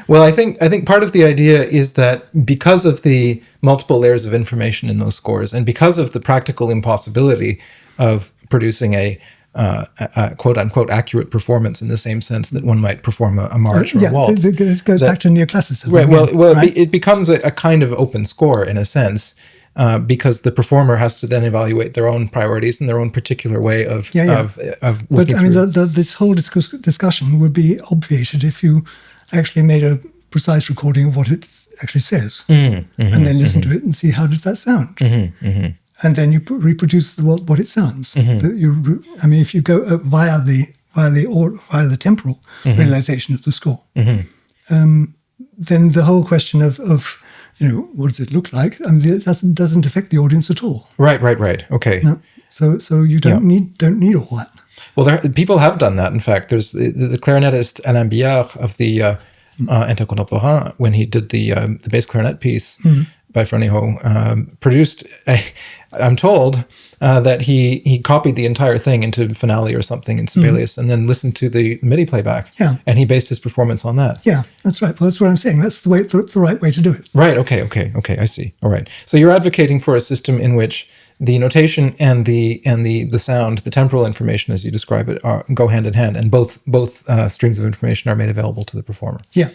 Well, I think part of the idea is that because of the multiple layers of information in those scores, and because of the practical impossibility of producing a quote unquote accurate performance in the same sense that one might perform a march or a waltz. It goes back to neoclassicism. Right. Again, Well, right? it becomes a kind of open score in a sense. Because the performer has to then evaluate their own priorities and their own particular way of looking But I mean, through. this whole discussion would be obviated if you actually made a precise recording of what it actually says, and then listen to it and see how does that sound, and then you reproduce what it sounds. I mean, if you go via the temporal realization of the score, then the whole question of what does it look like? I mean, it doesn't affect the audience at all. Right. Okay. No. So you don't need all that. Well, people have done that. In fact, there's the clarinetist Alain Billard of the Intercontemporain, when he did the bass clarinet piece by Froneho, produced I'm told that he copied the entire thing into Finale or something in Sibelius and then listened to the MIDI playback. Yeah. And he based his performance on that. Yeah, that's right. Well, that's what I'm saying. That's the right way to do it. Right. Okay. I see. All right. So you're advocating for a system in which the notation and the sound, the temporal information, as you describe it, go hand in hand, and both streams of information are made available to the performer. Yeah.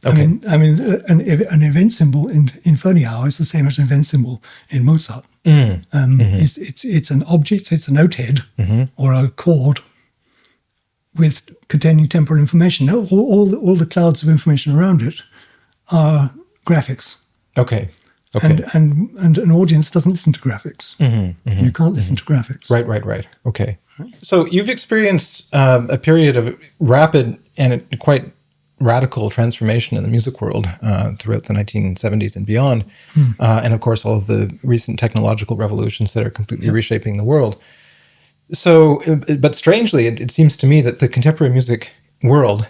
Okay. I mean, an event symbol in Froneho is the same as an event symbol in Mozart. It's an object, it's a note head or a chord with containing temporal information. All the clouds of information around it are graphics. Okay. And an audience doesn't listen to graphics. You can't listen to graphics. Right. Okay. So you've experienced a period of rapid and quite radical transformation in the music world throughout the 1970s and beyond. And of course, all of the recent technological revolutions that are completely reshaping the world. So, but strangely, it seems to me that the contemporary music world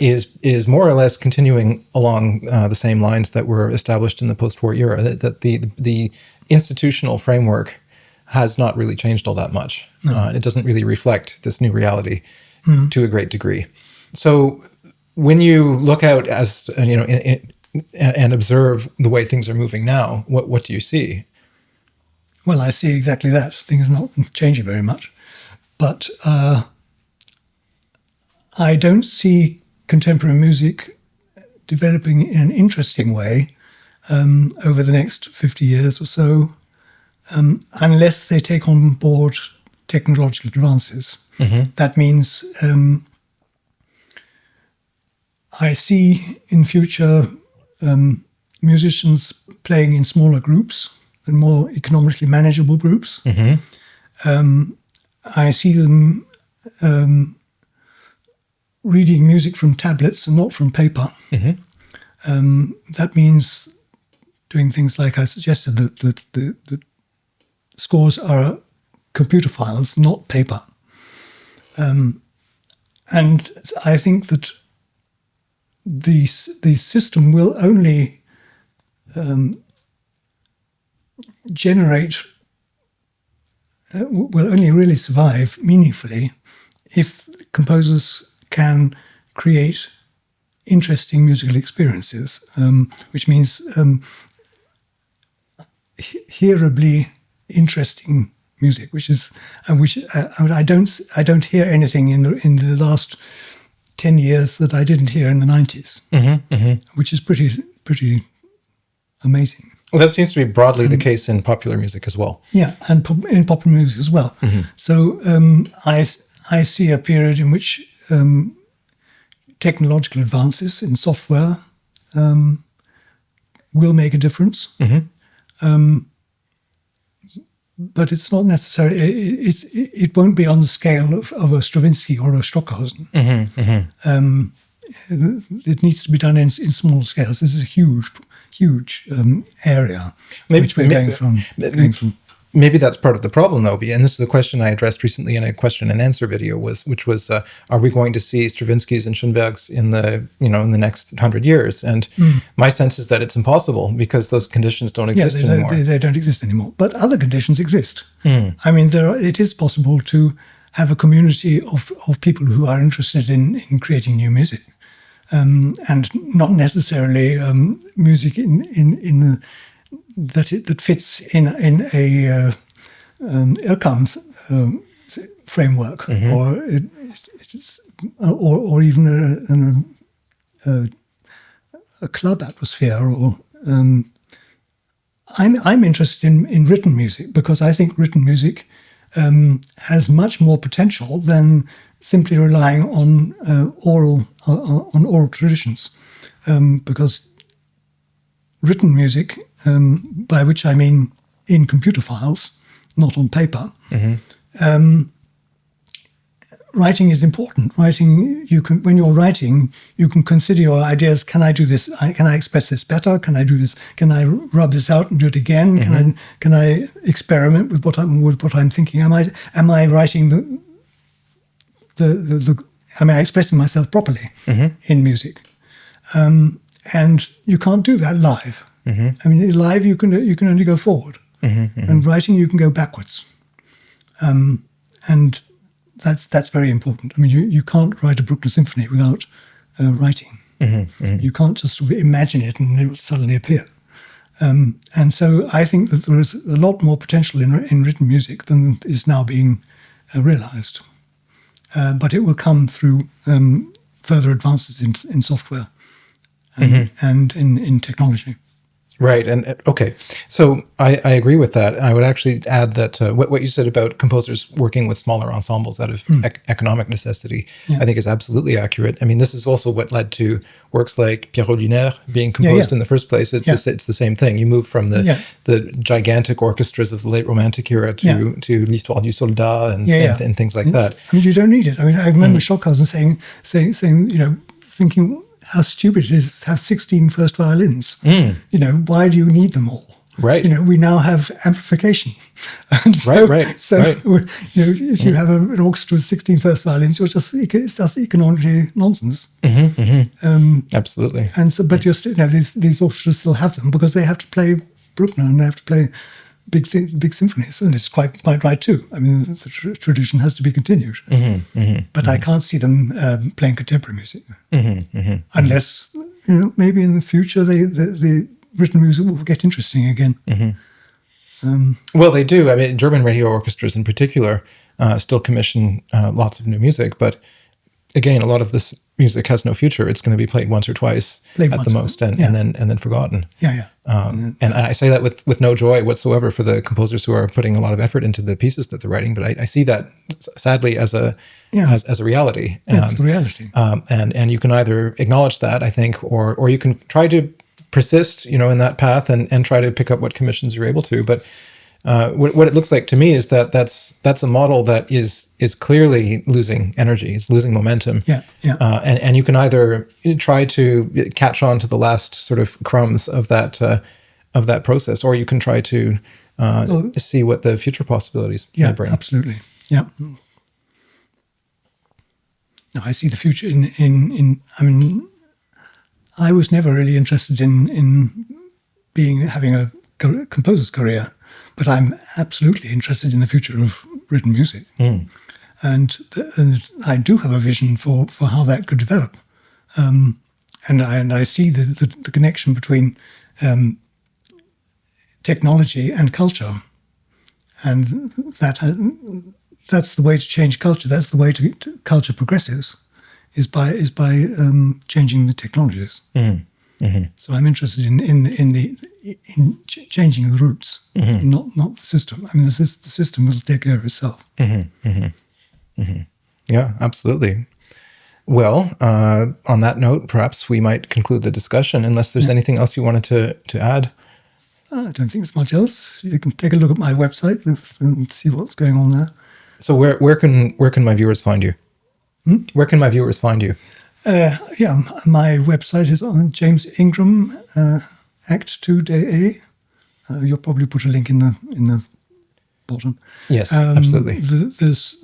is more or less continuing along the same lines that were established in the post-war era, that the institutional framework has not really changed all that much. No. It doesn't really reflect this new reality to a great degree. So when you look out as and observe the way things are moving now, what do you see? Well, I see exactly that. Things are not changing very much. But I don't see contemporary music developing in an interesting way over the next 50 years or so, unless they take on board technological advances. That means I see in future musicians playing in smaller groups and more economically manageable groups. I see them reading music from tablets and not from paper. That means doing things like I suggested, that the scores are computer files, not paper. And I think that the system will only will only really survive meaningfully if composers can create interesting musical experiences, which means hearably interesting music, which I don't hear anything in the last 10 years that I didn't hear in the 90s, which is pretty amazing. Well, that seems to be broadly the case in popular music as well. Yeah, and in popular music as well. So I see a period in which technological advances in software will make a difference. But it's not necessarily, it won't be on the scale of a Stravinsky or a Stockhausen. It needs to be done in small scales. This is a huge area which we're going from. Maybe that's part of the problem, though. And this is a question I addressed recently in a question and answer video, which was, are we going to see Stravinskys and Schoenbergs in the next 100 years? And my sense is that it's impossible because those conditions don't exist anymore. They don't exist anymore. But other conditions exist. I mean, it is possible to have a community of people who are interested in creating new music, and not necessarily music that fits in a Irkam's framework, or or even a club atmosphere. Or I'm interested in written music because I think written music has much more potential than simply relying on oral traditions, because written music, by which I mean in computer files, not on paper. Writing is important. Writing, when you're writing, you can consider your ideas. Can I do this? Can I express this better? Can I do this? Can I rub this out and do it again? Can I experiment with what I'm thinking? Am I writing am I expressing myself properly in music? And you can't do that live. I mean, live you can only go forward, and writing you can go backwards. And that's very important. I mean, you can't write a Bruckner symphony without writing. You can't just imagine it and it will suddenly appear. And so I think that there is a lot more potential in written music than is now being realized. But it will come through further advances in software and in technology. Right. And okay. So I agree with that. I would actually add that what you said about composers working with smaller ensembles out of economic necessity, I think is absolutely accurate. I mean, this is also what led to works like Pierrot Lunaire being composed in the first place. It's the same thing. You move from the gigantic orchestras of the late Romantic era to L'Histoire du Soldat and things like that. I mean, you don't need it. I mean, I remember Stockhausen saying, thinking how stupid it is to have 16 first violins. Why do you need them all? Right. We now have amplification. And so, right. If you have an orchestra with 16 first violins, it's just economically nonsense. Absolutely. And so, but you're still, these orchestras still have them because they have to play Bruckner and they have to play big symphonies, and it's quite right too. I mean, the tradition has to be continued, but I can't see them playing contemporary music unless maybe in the future the written music will get interesting again. Well, they do. I mean, German radio orchestras in particular still commission lots of new music, but again, a lot of this music has no future. It's going to be played once or twice at the most, and then forgotten. And I say that with no joy whatsoever for the composers who are putting a lot of effort into the pieces that they're writing. But I see that sadly as a reality. It's the reality. And you can either acknowledge that, I think, or you can try to persist, in that path and try to pick up what commissions you're able to. But what it looks like to me is that that's a model that is clearly losing energy. It's losing momentum. And you can either try to catch on to the last sort of crumbs of that process, or you can try to see what the future possibilities may bring. Absolutely. Yeah. No, I see the future in. I mean, I was never really interested in having a composer's career. But I'm absolutely interested in the future of written music, and I do have a vision for how that could develop, and I see the connection between technology and culture, and that's the way to change culture. That's the way to culture progresses, is by changing the technologies. So I'm interested in changing the roots, not the system. I mean, the system will take care of itself. Yeah, absolutely. Well, on that note, perhaps we might conclude the discussion, unless there's anything else you wanted to add. I don't think there's much else. You can take a look at my website and see what's going on there. So where can my viewers find you? Where can my viewers find you? My website is on James Ingram, Act 2 you'll probably put a link in the bottom. Yes, absolutely. There's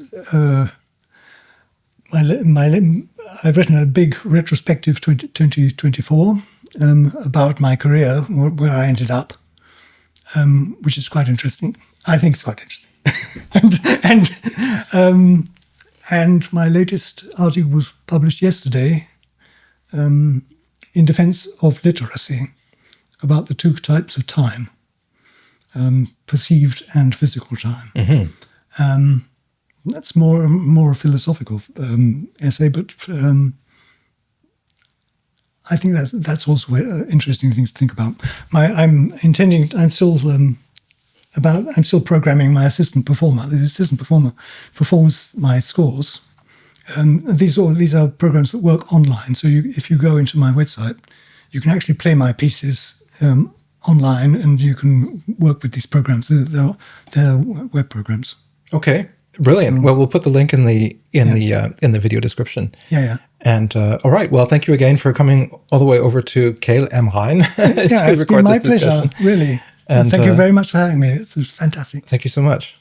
I've written a big retrospective 2024 about my career, where I ended up, which is quite interesting. I think it's quite interesting. And my latest article was published yesterday in defense of literacy, about the two types of time, perceived and physical time. that's more a philosophical essay, but I think that's also an interesting thing to think about. I'm still programming my assistant performer. The assistant performer performs my scores. These are programs that work online. So if you go into my website, you can actually play my pieces online, and you can work with these programs. They're web programs. Okay, brilliant. So, well, we'll put the link in the video description. Yeah. And all right, well, thank you again for coming all the way over to Kehl am Rhein. It's been my pleasure, really. And thank you very much for having me. It's fantastic. Thank you so much.